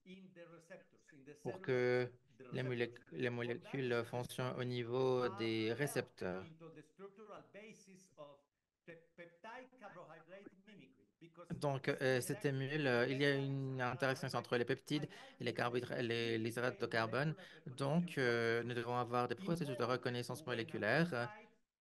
in the receptors, in the pour cellular que the receptors. les For that molécules reason, fonctionnent au studies niveau have des delved récepteurs. into the structural basis of the peptide carbohydrate mimicry because Donc, this cet interaction émule, between il y a peptides une and interaction carbohydrates entre les peptides et highlights the les hydrates de intricate carbone. molecular recognition Donc, nous processes devons avoir des processus de involved reconnaissance when a moléculaire peptide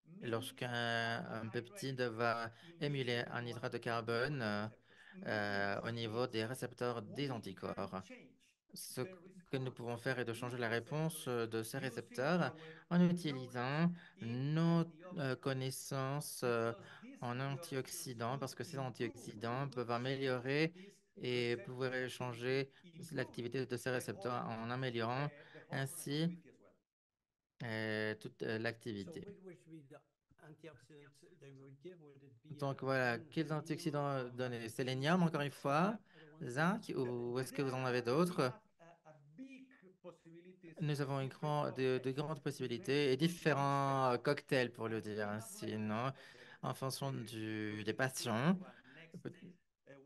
mimics lorsqu'un carbohydrate peptide va émuler invisible un to hydrate de antibodies or carbone the receptors. Means au niveau means des récepteurs des we can anticorps. change Ce the que nous response pouvons of faire est de changer these la réponse receptors de ces using récepteurs our en knowledge utilisant in nos antioxidants connaissances because these en antioxidants antioxydants, could parce que ces improve, antioxydants could peuvent change améliorer this et receptor pouvoir activity, changer improve l'activité de ces the récepteurs hormone, en améliorant the hormone ainsi activity as well. toute So l'activité. which would be the antioxidants they would give? Would it be Donc voilà, again quels selenium antioxydants or donner? Sélénium, encore magnesium? une Do you fois, have other ones? zinc, ou est-ce que vous en avez We d'autres? have a big possibilities Nous with avons different de cocktails, grandes depending possibilités et on the différents spectrum. cocktails, pour le And dire we have ainsi, left non? En fonction des patients. to a next Peut-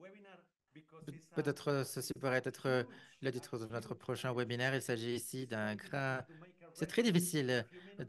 webinar because it's Peut-être ceci pourrait être huge, le a titre de notre huge prochain area. webinaire. Il s'agit ici It's d'un very grand... difficult to make a C'est très resume in a difficile few minutes, but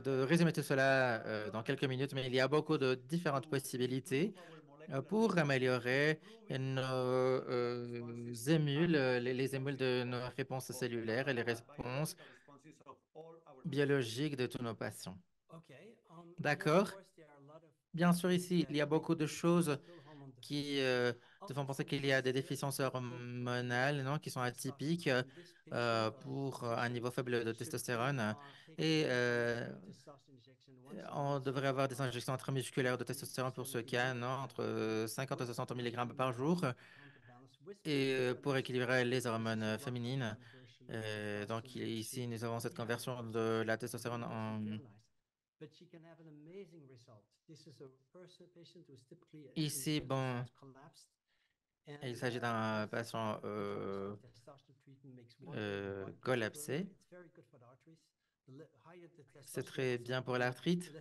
de résumer tout cela dans quelques minutes, mais il y a beaucoup de différentes to possibilités improve our molecular pour mimicry, améliorer improving nos responses émules, and les émules de nos réponses of cellulaires et les réponses biological responses of all our patients. biologiques de tous nos patients. Okay. Here, of D'accord? course, there are a lot of Bien sûr, things ici, that il y a make beaucoup de you think choses still hormone qui deficiency. te font penser Obviously, qu'il y a des here déficiences we go for hormonales, non, qui sont atypiques testosterone. In this patient or pour un physician niveau faible de should be testostérone. taking Et testosterone injection once a on month devrait avoir des of injections intramusculaires de testostérone pour ce 50 cas, non, milligrams entre 50 et with 60 an mg par hormone jour, counterbalance with et pour progesterone. équilibrer les This is a hormones lot féminines. controversial. Donc ici, nous avons cette conversion de la testostérone en... But she can have an amazing result. This is a patient who's typically Ici, bon, collapsed. il s'agit d'un patient collapsé. C'est très bien pour l'arthrite.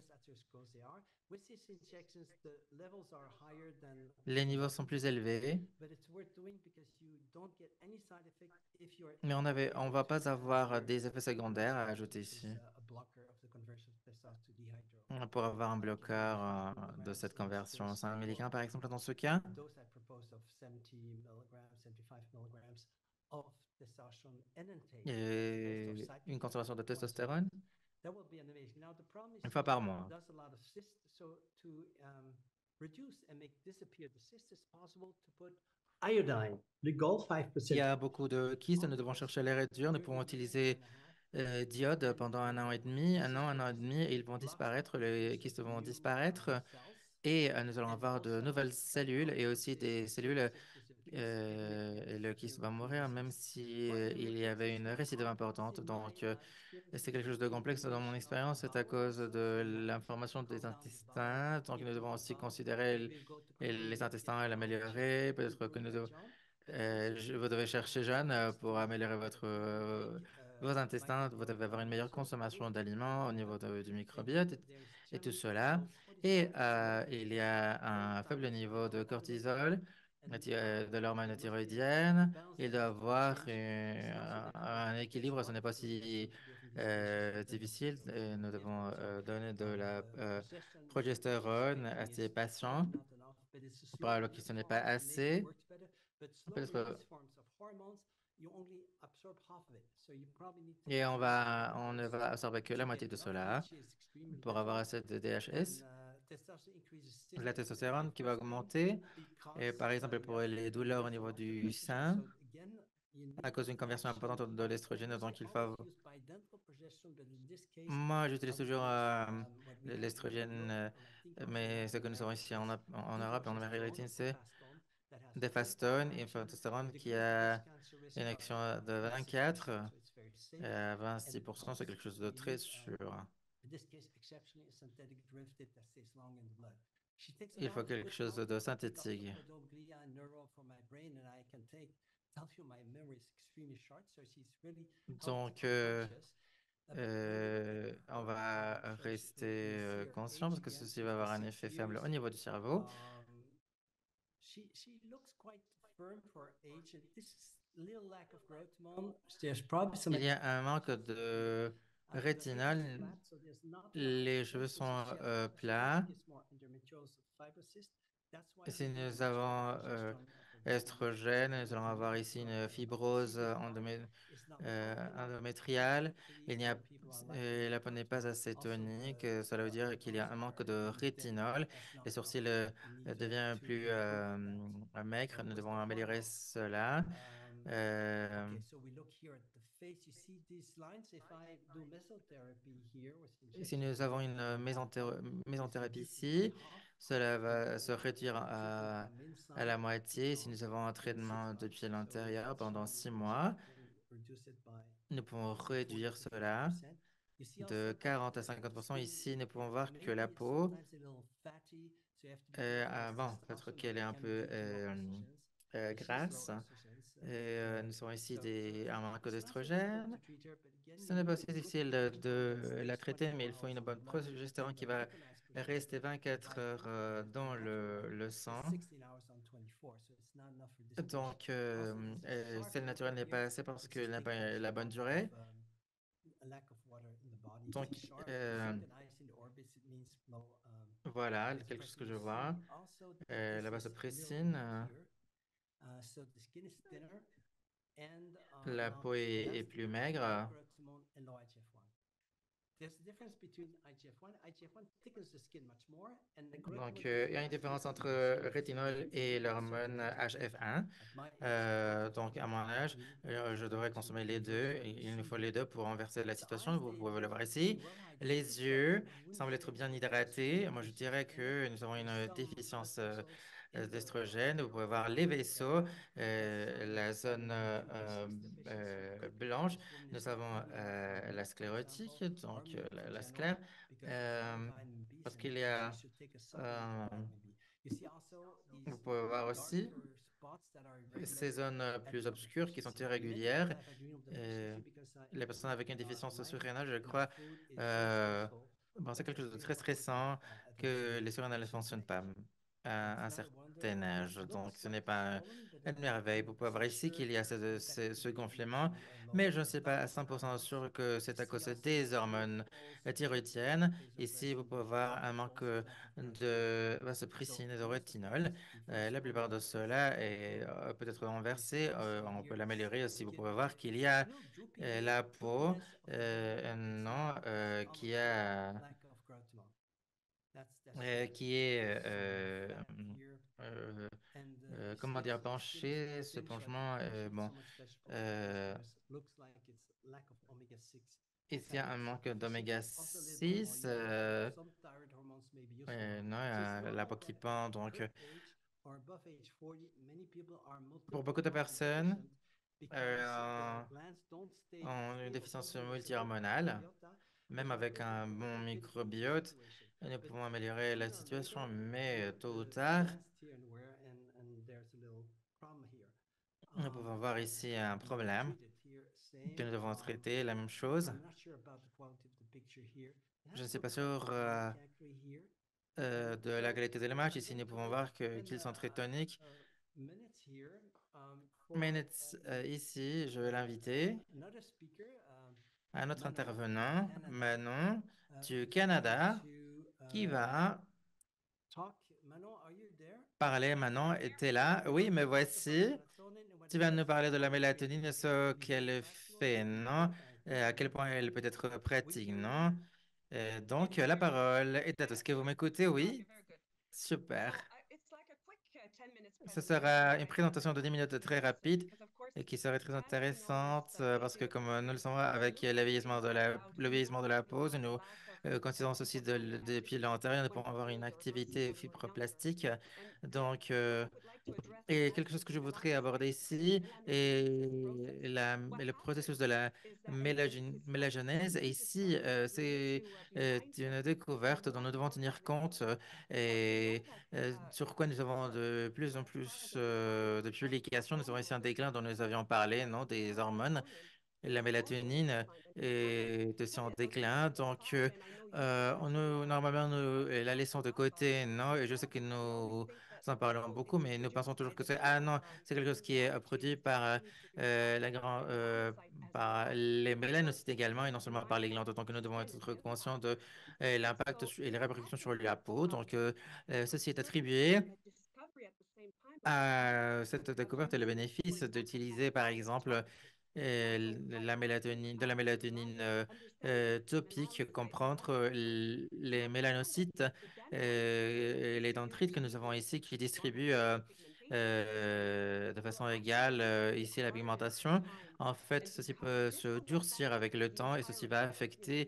Les niveaux sont plus élevés, mais on va pas avoir des effets secondaires à ajouter ici. Pour avoir un bloqueur de cette conversion 5 mg par exemple dans ce cas. Et une consommation de testostérone une fois par mois. Iodine, le gold 5%. Il y a beaucoup de kystes, nous devons chercher à les réduire. Nous pouvons utiliser d'iode pendant 1 an et demi, 1 an et demi, et ils vont disparaître, les kystes vont disparaître, et nous allons avoir de nouvelles cellules et aussi des cellules, et le kyste va mourir même si il y avait une récidive importante. Donc, c'est quelque chose de complexe dans mon expérience, c'est à cause de l'information des intestins. Donc, nous devons aussi considérer les intestins et l'améliorer. Peut-être que nous devons vous devez chercher, Jeanne, pour améliorer vos intestins. Vous devez avoir une meilleure consommation d'aliments au niveau du microbiote et tout cela. Et il y a un faible niveau de cortisol, de l'hormone thyroïdienne. Il doit avoir un équilibre. Ce n'est pas si difficile. Et nous devons donner de la progestérone à ces patients. Alors que ce n'est pas assez. Peut-être, et on ne va absorber que la moitié de cela pour avoir assez de DHS. La testostérone qui va augmenter, et par exemple pour les douleurs au niveau du sein, à cause d'une conversion importante de l'estrogène, donc il faut... Moi, j'utilise toujours l'estrogène, mais ce que nous avons ici en Europe et en Amérique latine, c'est Defastone et Testostérone qui a une action de 24 à 26%, c'est quelque chose de très sûr. Il faut quelque chose de synthétique. Donc, on va rester conscient parce que ceci va avoir un effet faible au niveau du cerveau. Il y a un manque de rétinol. Les cheveux sont plats. Si nous avons estrogène, nous allons avoir ici une fibrose endométriale. La peau n'est pas assez tonique. Cela veut dire qu'il y a un manque de rétinol. Les sourcils deviennent plus maigres. Nous devons améliorer cela. Si nous avons une mésothérapie ici, cela va se réduire à la moitié. Si nous avons un traitement depuis l'intérieur pendant 6 mois, nous pouvons réduire cela de 40 à 50%. Ici, nous pouvons voir que la peau, bon, peut-être qu'elle est un peu grasse. Nous avons ici un manque d'estrogène. Ce n'est pas si difficile de la traiter, mais il faut une bonne progestérone qui va rester 24 heures dans le sang. Donc, celle naturelle n'est pas assez parce qu'elle n'a pas la bonne durée. Donc, voilà, quelque chose que je vois. La vasopressine, la peau est plus maigre. Donc, il y a une différence entre rétinol et l'hormone HF1. Donc, à mon âge, je devrais consommer les deux. Il nous faut les deux pour renverser la situation. Vous pouvez le voir ici. Les yeux semblent être bien hydratés. Moi, je dirais que nous avons une déficience d'estrogène. Vous pouvez voir les vaisseaux, la zone blanche. Nous avons la sclérotique, donc la sclère, euh, parce qu'il y a, euh, vous pouvez voir aussi ces zones plus obscures qui sont irrégulières. euh, les personnes avec une déficience surrénale, je crois, euh, bon, c'est quelque chose de très stressant que les surrénales ne fonctionnent pas à un certain âge. Donc, ce n'est pas une merveille. Vous pouvez voir ici qu'il y a ce gonflement, mais je ne suis pas à 100% sûr que c'est à cause des hormones thyroïdiennes. Ici, vous pouvez voir un manque de vasopressine et de rétinol. La plupart de cela est peut-être renversé. On peut l'améliorer aussi. Vous pouvez voir qu'il y a la peau, non, qui est, euh, comment dire, penché. Ce penchement, bon, euh, il y a un manque d'oméga 6, non, la peau qui pend. Donc, pour beaucoup de personnes, euh, ont une déficience multi-hormonale, même avec un bon microbiote, nous pouvons améliorer la situation, mais tôt ou tard, nous pouvons voir ici un problème que nous devons traiter, la même chose. Je ne suis pas sûr de la qualité de l'image. Ici, nous pouvons voir qu'ils sont très toniques. Minutes, ici, je vais l'inviter. Un autre intervenant, Manon, du Canada, qui va parler. Manon, était là. Oui, me voici. Tu vas nous parler de la mélatonine et ce qu'elle fait, non? Et à quel point elle peut être pratique, non? Donc, la parole est à tous. Est-ce que vous m'écoutez? Oui? Super. Ce sera une présentation de 10 minutes très rapide et qui serait très intéressante parce que, comme nous le savons, avec le vieillissement de la peau, nous considérons ceci depuis l'antérieur, nous pouvons avoir une activité fibroplastique. Donc, et quelque chose que je voudrais aborder ici est le processus de la mélagenèse. Et ici, c'est une découverte dont nous devons tenir compte et sur quoi nous avons de plus en plus de publications. Nous avons ici un déclin dont nous avions parlé, non, des hormones. La mélatonine est aussi en déclin. Donc, normalement, nous la laissons de côté, non? Et je sais que nous en parlons beaucoup, mais nous pensons toujours que ah non, c'est quelque chose qui est produit par, par les mélanocytes également, et non seulement par les glandes. Donc, nous devons être conscients de l'impact et les répercussions sur la peau. Donc, ceci est attribué à cette découverte et le bénéfice d'utiliser, par exemple, de la mélatonine topique, comprendre les mélanocytes et les dendrites que nous avons ici qui distribuent de façon égale ici la pigmentation. En fait, ceci peut se durcir avec le temps et ceci va affecter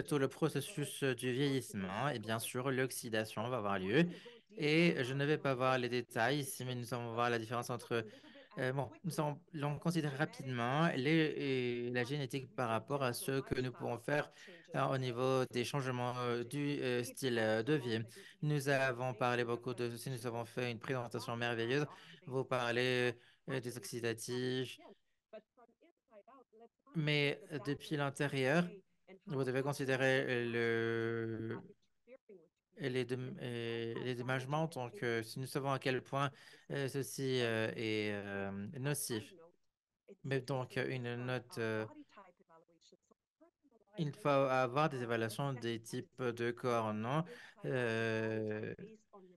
tout le processus du vieillissement et bien sûr l'oxydation va avoir lieu. Et je ne vais pas voir les détails ici, mais nous allons voir la différence entre bon, allons considérer rapidement la génétique par rapport à ce que nous pouvons faire au niveau des changements du style de vie. Nous avons parlé beaucoup de ceci, nous avons fait une présentation merveilleuse. Vous parlez des oxydatifs, mais depuis l'intérieur, vous devez considérer les déménagements. Donc, si nous savons à quel point ceci est nocif. Mais donc, il faut avoir des évaluations des types de corps, non? Euh,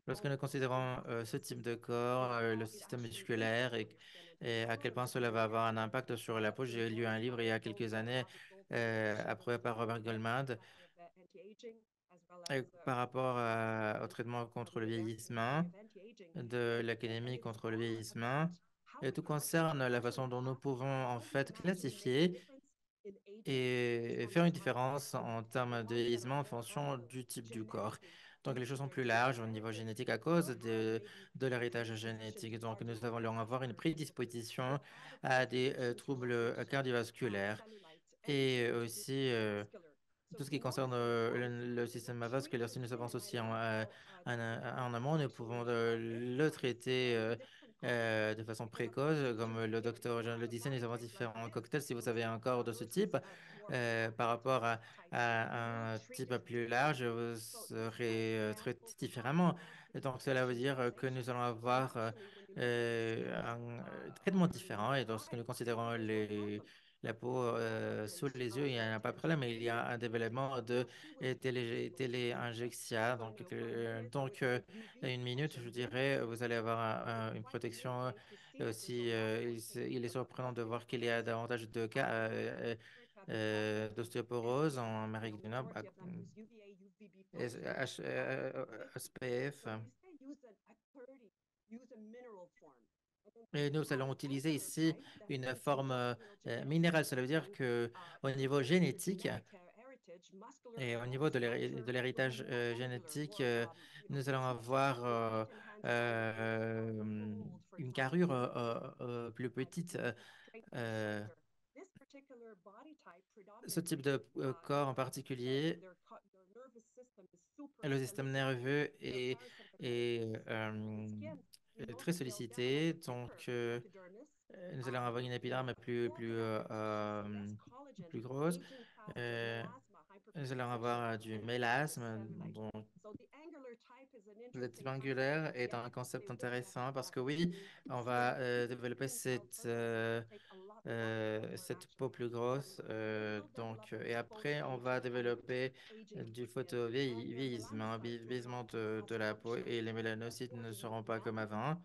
Lorsque nous considérons ce type de corps, le système musculaire et à quel point cela va avoir un impact sur la peau, j'ai lu un livre il y a quelques années approuvé par Robert Goldman par rapport au traitement contre le vieillissement de l'Académie contre le vieillissement. Et tout concerne la façon dont nous pouvons en fait classifier et faire une différence en termes de vieillissement en fonction du type du corps. Donc, les choses sont plus larges au niveau génétique à cause de l'héritage génétique. Donc, nous allons avoir une prédisposition à des troubles cardiovasculaires et aussi tout ce qui concerne le système vasculaire. Si nous avons aussi en amont, nous pouvons le traiter de façon précoce. Comme le docteur Jean le disait, nous avons différents cocktails. Si vous avez un corps de ce type, par rapport à un type plus large, vous serez traité différemment. Et donc, cela veut dire que nous allons avoir un traitement différent. Et lorsque nous considérons la peau sous les yeux, il n'y a pas de problème, mais il y a un développement de télé-injection. Une minute, je dirais, vous allez avoir une protection. Et aussi, il est surprenant de voir qu'il y a davantage de cas d'ostéoporose en Amérique du Nord, SPF. Et nous allons utiliser ici une forme minérale. Cela veut dire que au niveau génétique et au niveau de l'héritage génétique, nous allons avoir une carrure plus petite. euh, Ce type de corps en particulier, le système nerveux est très sollicité. Nous allons avoir une épiderme plus grosse. Euh, Nous allons avoir du mélasme. Donc, le type angulaire est un concept intéressant parce que oui, on va développer cette peau plus grosse. Et après, on va développer du photovieillissement, vieillissement de la peau et les mélanocytes ne seront pas comme avant.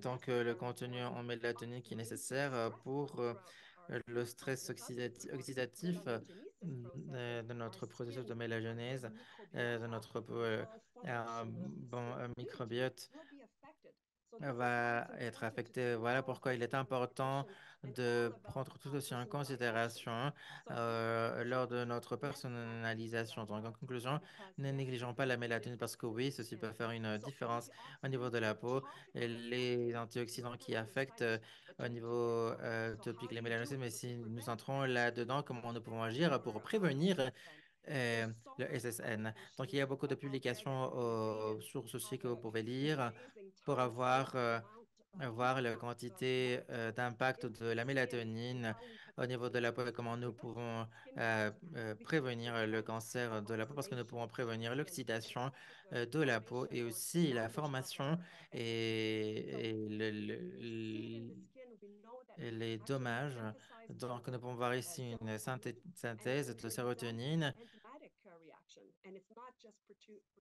Donc, le contenu en mélatonine qui est nécessaire pour le stress oxydatif de notre processus de mélagenèse, de notre peau, un bon microbiote va être affecté. Voilà pourquoi il est important de prendre tout ceci en considération lors de notre personnalisation. Donc, en conclusion, ne négligeons pas la mélatonine parce que oui, ceci peut faire une différence au niveau de la peau et les antioxydants qui affectent au niveau topique les mélanocytes. Mais si nous entrons là-dedans, comment nous pouvons agir pour prévenir le SSN. Donc, il y a beaucoup de publications sur ceci que vous pouvez lire pour voir la quantité d'impact de la mélatonine au niveau de la peau et comment nous pouvons prévenir le cancer de la peau parce que nous pouvons prévenir l'oxydation de la peau et aussi la formation et les dommages. Donc, nous pouvons voir ici une synthèse de sérotonine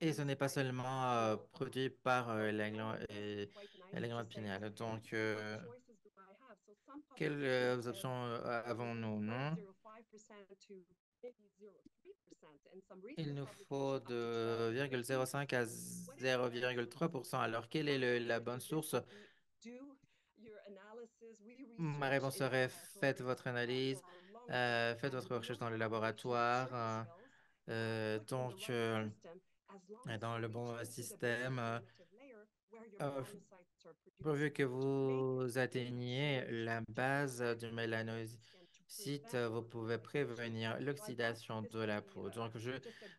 et ce n'est pas seulement produit par la glande pinéale. Donc, quelles options avons-nous, non? Il nous faut de 0,05 à 0,3%. Alors, quelle est la bonne source? Ma réponse serait faites votre analyse, faites votre recherche dans le laboratoire, dans le bon système. Euh, Pourvu que vous atteigniez la base du mélanocyte, vous pouvez prévenir l'oxydation de la peau. Donc, je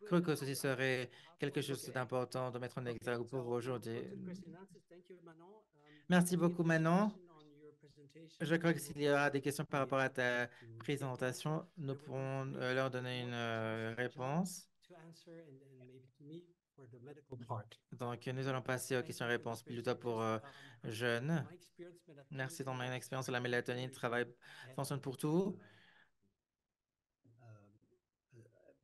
crois que ceci serait quelque chose d'important de mettre en exergue pour aujourd'hui. Merci beaucoup, Manon. Je crois que s'il y aura des questions par rapport à ta présentation, nous pourrons leur donner une réponse. Donc, nous allons passer aux questions-réponses plutôt pour jeunes. Merci. Dans mon expérience, la mélatonine fonctionne pour tout.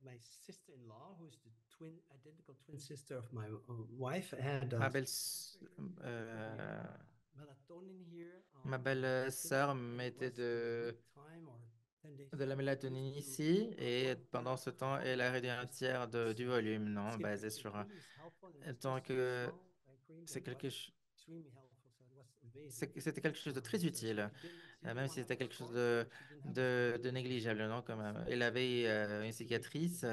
My sister-in-law, who's the identical twin sister of my wife, had Ma belle, melatonin here ma on her skin, belle-sœur and it mettait was in the peak time or 10 days de la before it used mélatonine to ici over et one pendant third ce of her temps, elle body. a réduit un Just tiers du volume, non, basé it sur. really is helpful, and Donc, especially the small cream c'est that was quelque chose. extremely helpful. So it was c'était quelque chose de très utile, même si c'était quelque chose de négligeable, non? Comme, elle avait une cicatrice,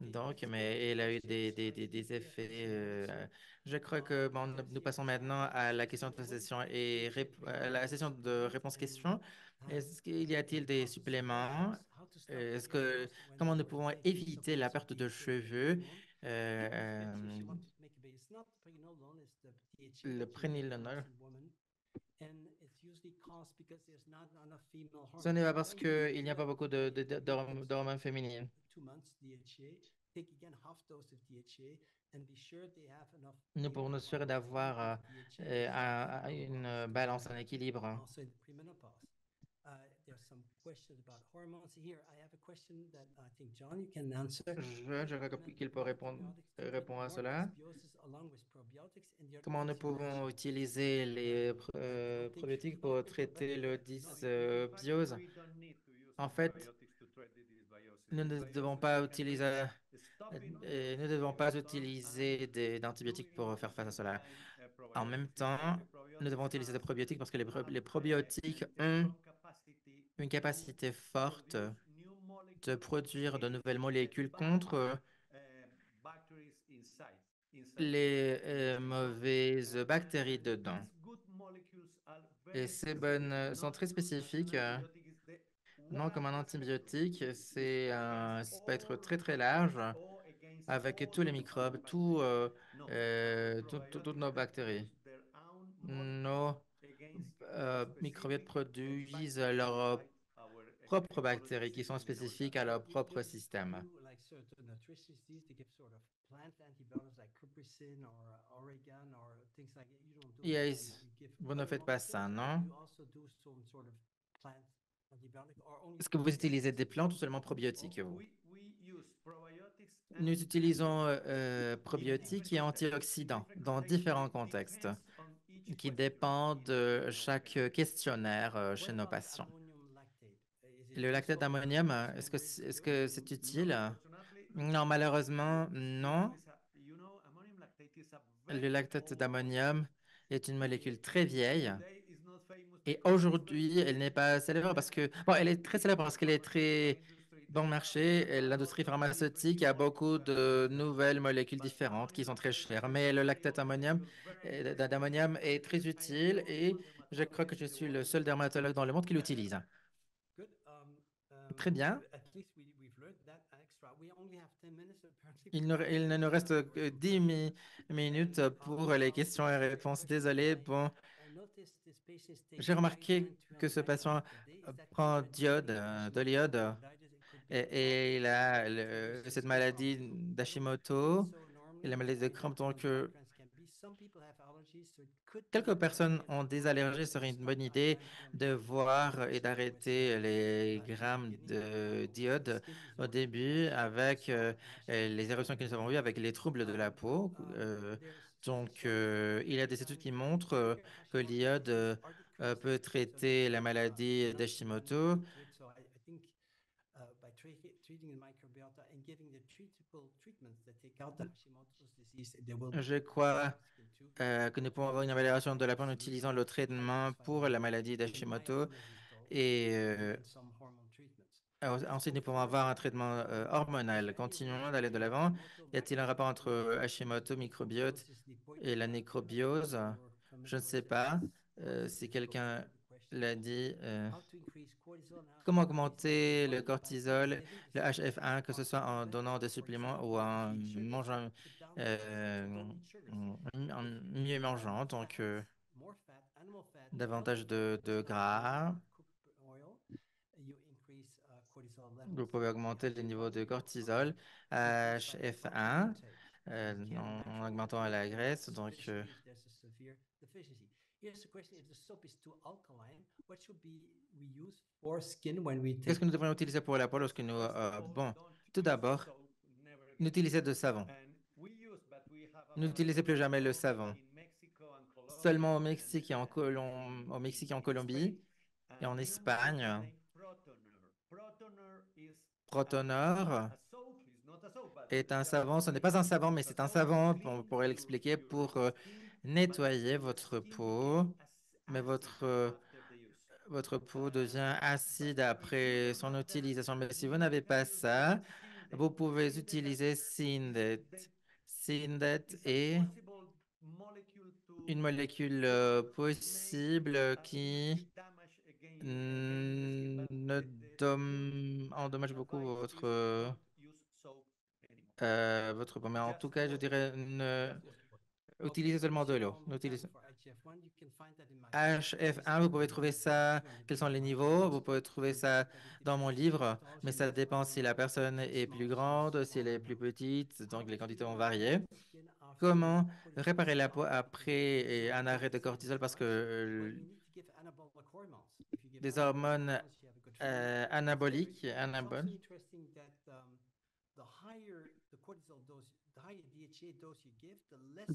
donc, mais elle a eu des effets. Je crois que bon, nous passons maintenant à la question de session et à la session de réponse-questions. Est-ce qu'il y a-t-il des suppléments? Est-ce que comment nous pouvons éviter la perte de cheveux? Euh, le prénilinol. Ce n'est pas parce qu'il n'y a pas beaucoup d'hormones féminines. Nous pourrons nous assurer d'avoir une balance, un équilibre. Je crois qu'il peut répondre à cela. Comment nous pouvons utiliser les probiotiques pour traiter le dysbiose? En fait, nous ne devons pas utiliser, nous ne devons pas utiliser d'antibiotiques pour faire face à cela. En même temps, nous devons utiliser des probiotiques parce que les probiotiques ont une capacité forte de produire de nouvelles molécules contre les mauvaises bactéries dedans. Et ces bonnes sont très spécifiques. Non, comme un antibiotique, ça peut être très très large avec tous les microbes, toutes nos bactéries. Nos microbiotes produisent leurs propres bactéries qui sont spécifiques à leur propre système. Yes, vous ne faites pas ça, non? Est-ce que vous utilisez des plantes ou seulement probiotiques, vous? Nous utilisons probiotiques et antioxydants dans différents contextes qui dépendent de chaque questionnaire chez nos patients. Le lactate d'ammonium, est-ce que c'est utile? Non, malheureusement, non. Le lactate d'ammonium est une molécule très vieille et aujourd'hui, elle n'est pas célèbre parce que, bon, elle est très célèbre parce qu'elle est très bon marché. Et l'industrie pharmaceutique a beaucoup de nouvelles molécules différentes qui sont très chères. Mais le lactate d'ammonium est très utile et je crois que je suis le seul dermatologue dans le monde qui l'utilise. Très bien. Il ne nous reste que 10 minutes pour les questions et réponses. Désolé. Bon, j'ai remarqué que ce patient prend de l'iode et il a cette maladie d'Hashimoto et la maladie de Crohn. Donc, quelques personnes ont des allergies. Ce serait une bonne idée de voir et d'arrêter les grammes d'iode au début avec les éruptions que nous avons eues, avec les troubles de la peau. Il y a des études qui montrent que l'iode peut traiter la maladie d'Hashimoto. Je crois que nous pouvons avoir une amélioration de la peau en utilisant le traitement pour la maladie d'Hashimoto. Et ensuite, nous pouvons avoir un traitement hormonal. Continuons d'aller de l'avant. Y a-t-il un rapport entre Hashimoto, microbiote et la nécrobiose? Je ne sais pas si quelqu'un l'a dit. Comment augmenter le cortisol, le HF1, que ce soit en donnant des suppléments ou en mangeant euh, en mieux mangeant, donc davantage de gras. Vous pouvez augmenter les niveaux de cortisol, HF1, en augmentant la graisse. Donc, qu'est-ce que nous devrions utiliser pour la peau lorsque nous... bon, tout d'abord, n'utilisez de savon. N'utilisez plus jamais le savon. Seulement au Mexique et au Mexique et en Colombie et en Espagne. Protonor est un savon. Ce n'est pas un savon, mais c'est un savon, on pourrait l'expliquer, pour nettoyer votre peau mais after the use. votre peau devient acide après son utilisation. Mais si vous n'avez pas Use the ça, word Sindet. vous pouvez Sindet utiliser Sindet. Sindet is a est possible molecule to une molécule make possible as qui little damage against the skin, but ne endommage beaucoup advice is don't use soap anymore. votre peau. Mais en Just tout cas, je water. dirais ne Just water. utilisez seulement de l'eau. Utilisez. For IGF-1, you can find that in my book, which is HF1, vous pouvez trouver ça. Quels sont les niveaux? Vous pouvez trouver ça dans mon livre, mais ça dépend si la personne est plus grande, si elle est plus petite, donc les quantités vont varier. Comment réparer la peau après un arrêt de cortisol? Parce que des hormones anaboliques, anaboles.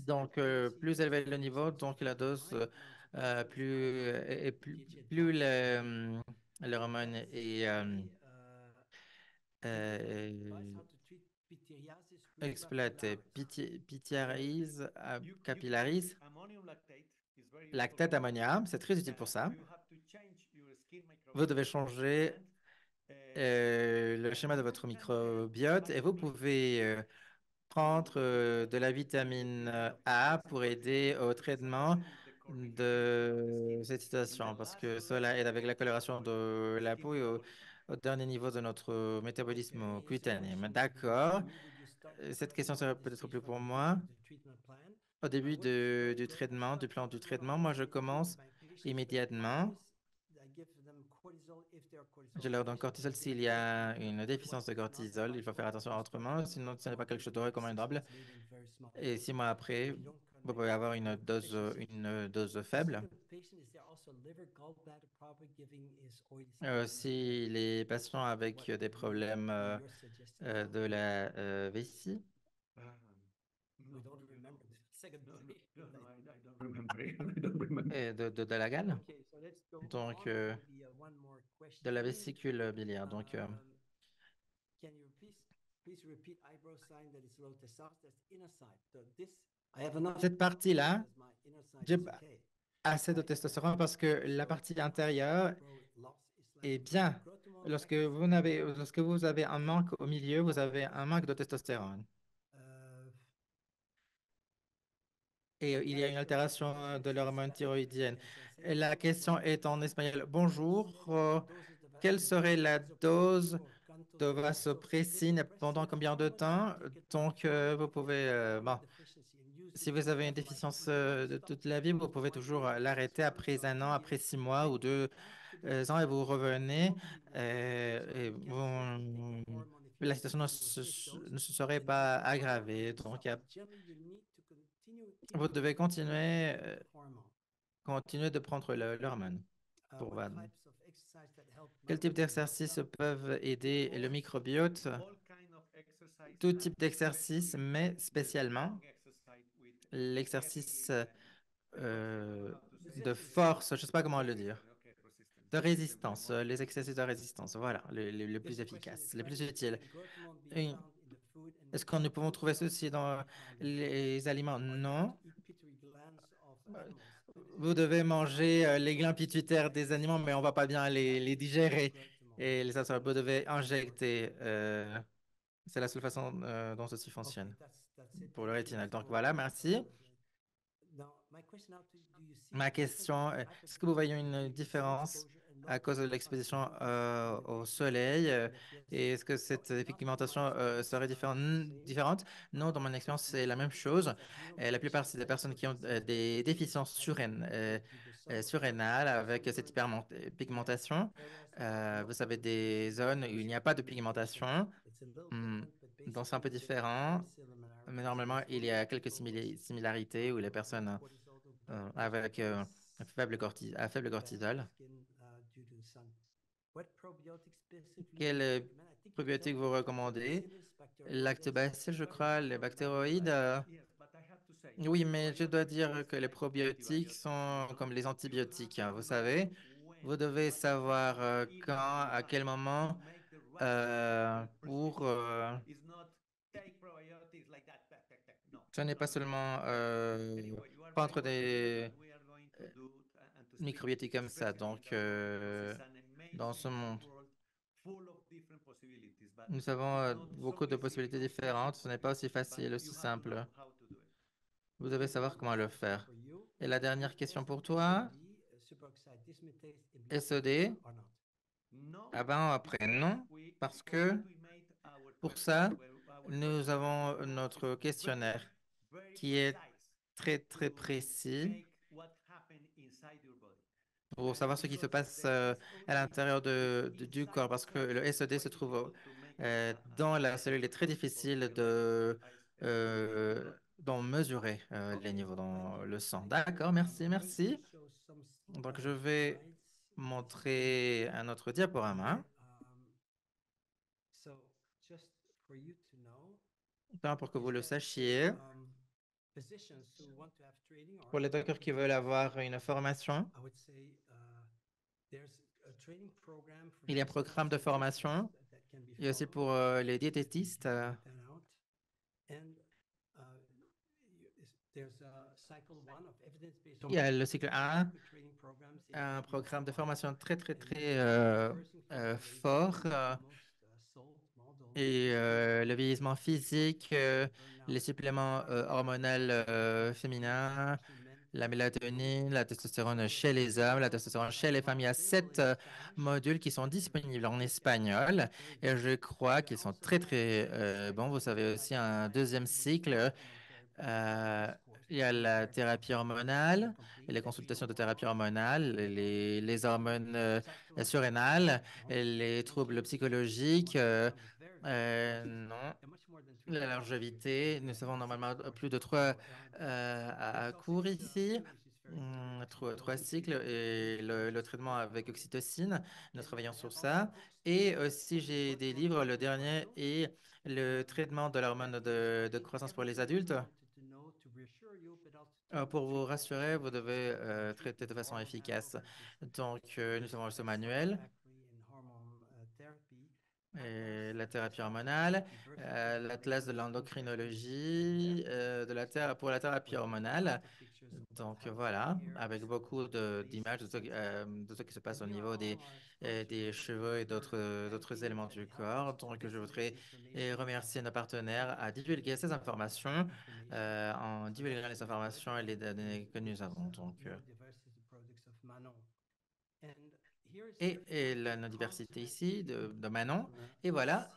Donc, plus élevé le niveau, donc la dose, plus l'hormone est euh, exploitée. Pityriasis, You can capillaris, ammonium lactate is very useful lactate for d'ammonium, c'est très utile pour ça. you have to change your skin Vous devez microbiome changer and le schéma de votre microbiote et vous vitamin B pouvez prendre de la vitamine A pour aider au traitement especially the cortification of the de skin. cette In the situation parce last que slide, cela aide avec la the coloration de la skin peau et metabolism. au dernier niveau de notre métabolisme Okay, so cutané. Mais question d'accord, for me, did you start cette question developing all serait of this peut-être plus based on pour the moi. beginning of the treatment plan? Au I début wouldn't du go as traitement, du far plan du development. traitement, moi je I give commence my patients, immédiatement. I give them cortisol if they are Je cortisol leur donne deficient. cortisol Because if s'il y they a do une not, déficience de what's not cortisol. Il faut faire advisable attention is to autrement, sinon ce n'est pas quelque chose de give recommandable. 6 months later in very small Et doses. 6 mois après, And you don't vous connect pouvez avoir liver deficiency. une dose The faible. second patient, is there also liver gallbladder problem giving is oily skin Si les patients avec what des problèmes you're suggesting now? de la vessie, We don't remember the second No, patient. I don't remember it. I don't remember. et de la gale, Okay, so let's go donc on. Maybe one more de la question. vésicule biliaire. Donc, Can you please repeat eyebrow sign that is low testosterone? That's inner side. So this I have enough cette partie-là, because my inner side j'ai is okay. assez de testostérone parce que la partie intérieure Eyebrow loss is est like bien. growth hormone, acne Lorsque vous avez un manque au milieu, vous avez un manque de testostérone. uh, Et il y a une altération de l'hormone thyroïdienne. Et la question est en espagnol. Bonjour, quelle serait la dose de vasopressine pendant combien de temps? Donc, vous pouvez, bon, si vous avez une déficience de toute la vie, vous pouvez toujours l'arrêter après un an, après 6 mois ou 2 ans et vous revenez. La situation ne se serait pas aggravée. Donc, vous devez continuer de prendre l'hormone pour what VAD. types of exercise that help Quel type microbiome health? d'exercices peuvent aider le microbiote? All kind of exercise Tout and type d'exercice, especially mais the spécialement strong exercise with l'exercice heavy equipment. I don't know how to say de it. force, je ne sais pas comment le dire, Resistance, okay, resistance. de Resistance résistance, more les exercices de résistance, voilà, les plus Yes, a question in efficaces, les plus French. utiles. Can growth hormone be Et found in the food and est-ce que nous pouvons trouver ceci dans les aliments? or do you Non. have to eat pituitary glands of animals? That is Vous devez manger les glandes pituitaires des animaux, mais on ne va pas bien les digérer. growth hormone. Et les assassins, vous devez injecter. C'est la seule façon dont ceci Okay, fonctionne that's it. pour le Thank you. rétinal. Donc So, voilà, merci. now my question now to do you see Ma a difference question, between est-ce que vous voyez hyperpigmentation une during the sun différence exposure and à low cause de pigmentation l'exposition during the au day? soleil? And if yes, Et est-ce que so cette not all my pigmentation experience serait same. différente? Non, dans mon expérience, c'est la même chose. I have Et la plupart, neuropathologists c'est des that personnes qui also ont say des déficiences hyperpigmentation due to sunburn. surrénales avec cette Sunburn hyperpigmentation. areas with no Vous savez, des zones où il n'y a pas de pigmentation. pigmentation. It's a little Hmm, different, but donc c'est un peu basically there are différent. very similarities. Mais And normalement, it's il y only a the quelques people similarités où les with personnes cortisol or blood avec pressure à faible bad cortisol. skin due to the sun. What probiotics specifically Quel do you recommend? I think you probiotique told vous me recommandez? lactobacillus, Lactobacilles, je bacteroides, crois, les bactéroïdes. Yes, but I have to say, Oui, mais je dois probiotics dire is que les like probiotiques antibiotics, sont comme les You have antibiotiques, hein, to vous know savez. when, Vous devez what kind savoir of illness quand, you à have quel to moment, make the right pour... prescription. It's not take probiotics like that, no. ce n'est No, pas no, no. seulement Anyway, you are very prendre welcome to des... what we are going to do and to microbiotiques comme ça. Donc, dans ce monde, nous avons beaucoup de possibilités différentes. Ce n'est pas aussi facile, aussi simple. Vous devez savoir comment le faire. Et la dernière question pour toi, SOD, avant ou après? Non, parce que pour ça, nous avons notre questionnaire qui est très, très précis pour savoir ce qui se passe à l'intérieur du corps, parce que le SED se trouve dans la cellule. Il est très difficile d'en mesurer les niveaux dans le sang. D'accord, merci, merci. Donc, je vais montrer un autre diaporama. Pour que vous le sachiez, pour les docteurs qui veulent avoir une formation, il y a un programme de formation. Il y a aussi pour les diététistes. Il y a le cycle 1, un programme de formation très, très, très fort. Et le vieillissement physique, les suppléments hormonaux féminins, la mélatonine, la testostérone chez les hommes, la testostérone chez les femmes. Il y a 7 modules qui sont disponibles en espagnol et je crois qu'ils sont très, très bons. Vous savez aussi un deuxième cycle. euh, il y a la thérapie hormonale, et les consultations de thérapie hormonale, les hormones surrénales, et les troubles psychologiques. Non, la longévité, nous avons normalement plus de 3 cours ici, trois cycles, et le traitement avec oxytocine, nous travaillons sur ça. Et aussi, j'ai des livres, le dernier est le traitement de l'hormone de croissance pour les adultes. Pour vous rassurer, vous devez traiter de façon efficace. Donc, nous avons ce manuel et la thérapie hormonale, l'atlas de l'endocrinologie pour la thérapie hormonale. Donc voilà, avec beaucoup d'images de ce qui se passe au niveau des cheveux et d'autres éléments du corps. Donc je voudrais remercier nos partenaires à divulguer ces informations, en divulguant les informations et les données que nous avons. Donc, et la diversité ici de Manon. Et voilà.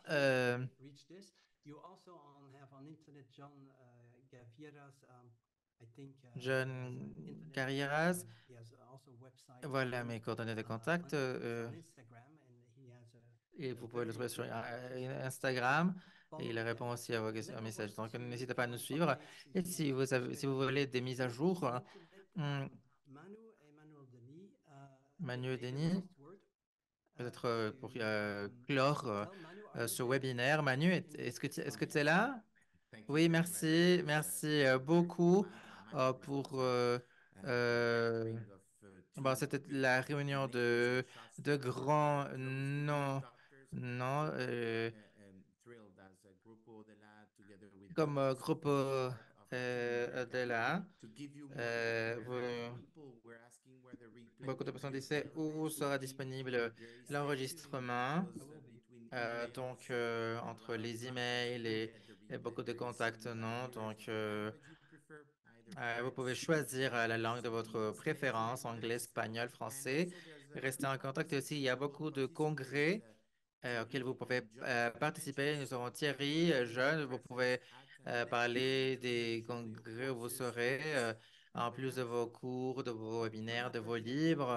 John Carreras, voilà mes coordonnées de contact. Et vous pouvez le trouver sur Instagram. Et il répond aussi à vos messages. Donc, n'hésitez pas à nous suivre. Et si vous voulez des mises à jour, Manu et Denis, peut-être pour clore ce webinaire. Manu, est-ce que tu es là? Oui, merci. Merci beaucoup pour... bon, c'était la réunion de grands... Non, non. Comme groupe de là, beaucoup de personnes disaient où sera disponible l'enregistrement. Donc, entre les emails et beaucoup de contacts, non. Donc, vous pouvez choisir la langue de votre préférence, anglais, espagnol, français. Restez en contact aussi. Il y a beaucoup de congrès auxquels vous pouvez participer. Nous avons Thierry, jeune. Vous pouvez parler des congrès où vous serez, en plus de vos cours, de vos webinaires, de vos livres.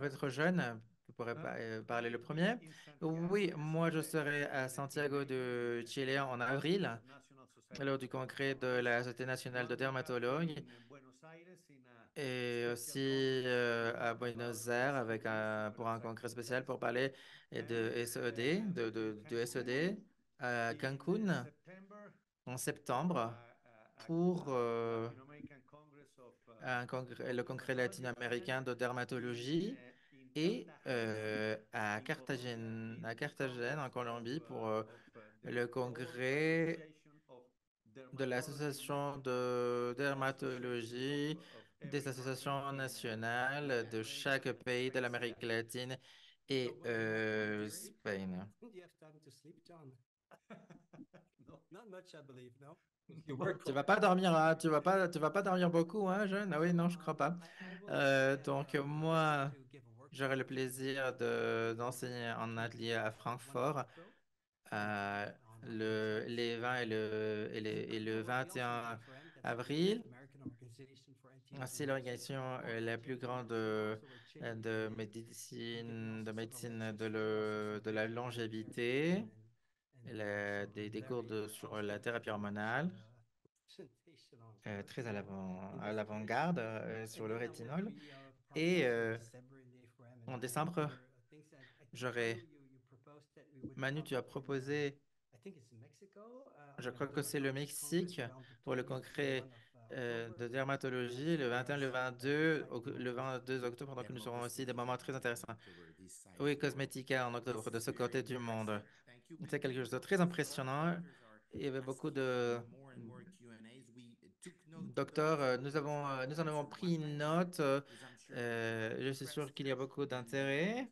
Être jeune, vous pourrez parler le premier. Oui, moi je serai à Santiago de Chile en avril, lors du congrès de la Société nationale de dermatologue, et aussi à Buenos Aires pour un congrès spécial pour parler de SED, de SED, à Cancun en septembre pour le congrès latino-américain de dermatologie, et à Carthagène en Colombie pour le congrès de l'association de dermatologie des associations nationales de chaque pays de l'Amérique latine et Spain. Do you have time to sleep, John? No, not much, I believe, no? You work Tu vas pas dormir, hein, tu vas pas dormir beaucoup, hein, jeune? Ah oui, non, je crois pas. Donc moi, j'aurai le plaisir d'enseigner en atelier à Francfort euh, les 20 et le 21 avril. C'est l'organisation la plus grande de médecine de la longévité, des cours sur la thérapie hormonale, très à l'avant-garde sur le rétinol. Et en décembre, j'aurai, Manu, tu as proposé, je crois que c'est le Mexique pour le congrès de dermatologie le 21, le 22 octobre, donc nous aurons aussi des moments très intéressants. Oui, Cosmetica en octobre de ce côté du monde. C'est quelque chose de très impressionnant. Il y avait beaucoup de docteurs. Nous en avons pris une note. Je suis sûr qu'il y a beaucoup d'intérêt.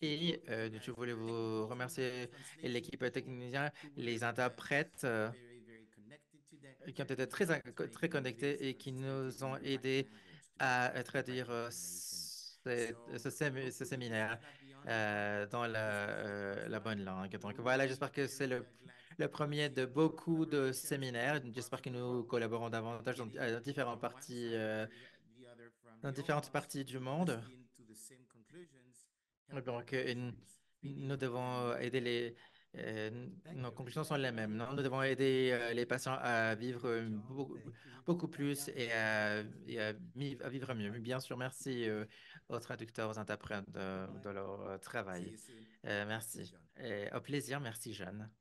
Et je voulais vous remercier l'équipe technique, les interprètes qui ont été très connectés et qui nous ont aidés à traduire ce séminaire dans la bonne langue. Donc voilà, j'espère que c'est le premier de beaucoup de séminaires. J'espère que nous collaborons davantage dans différentes parties du monde. Donc, nous devons aider nos conclusions sont les mêmes, non? Nous devons aider les patients à vivre beaucoup plus et à vivre mieux. Mais bien sûr, merci aux traducteurs, aux interprètes de leur travail. Merci. Et au plaisir, merci Jeanne.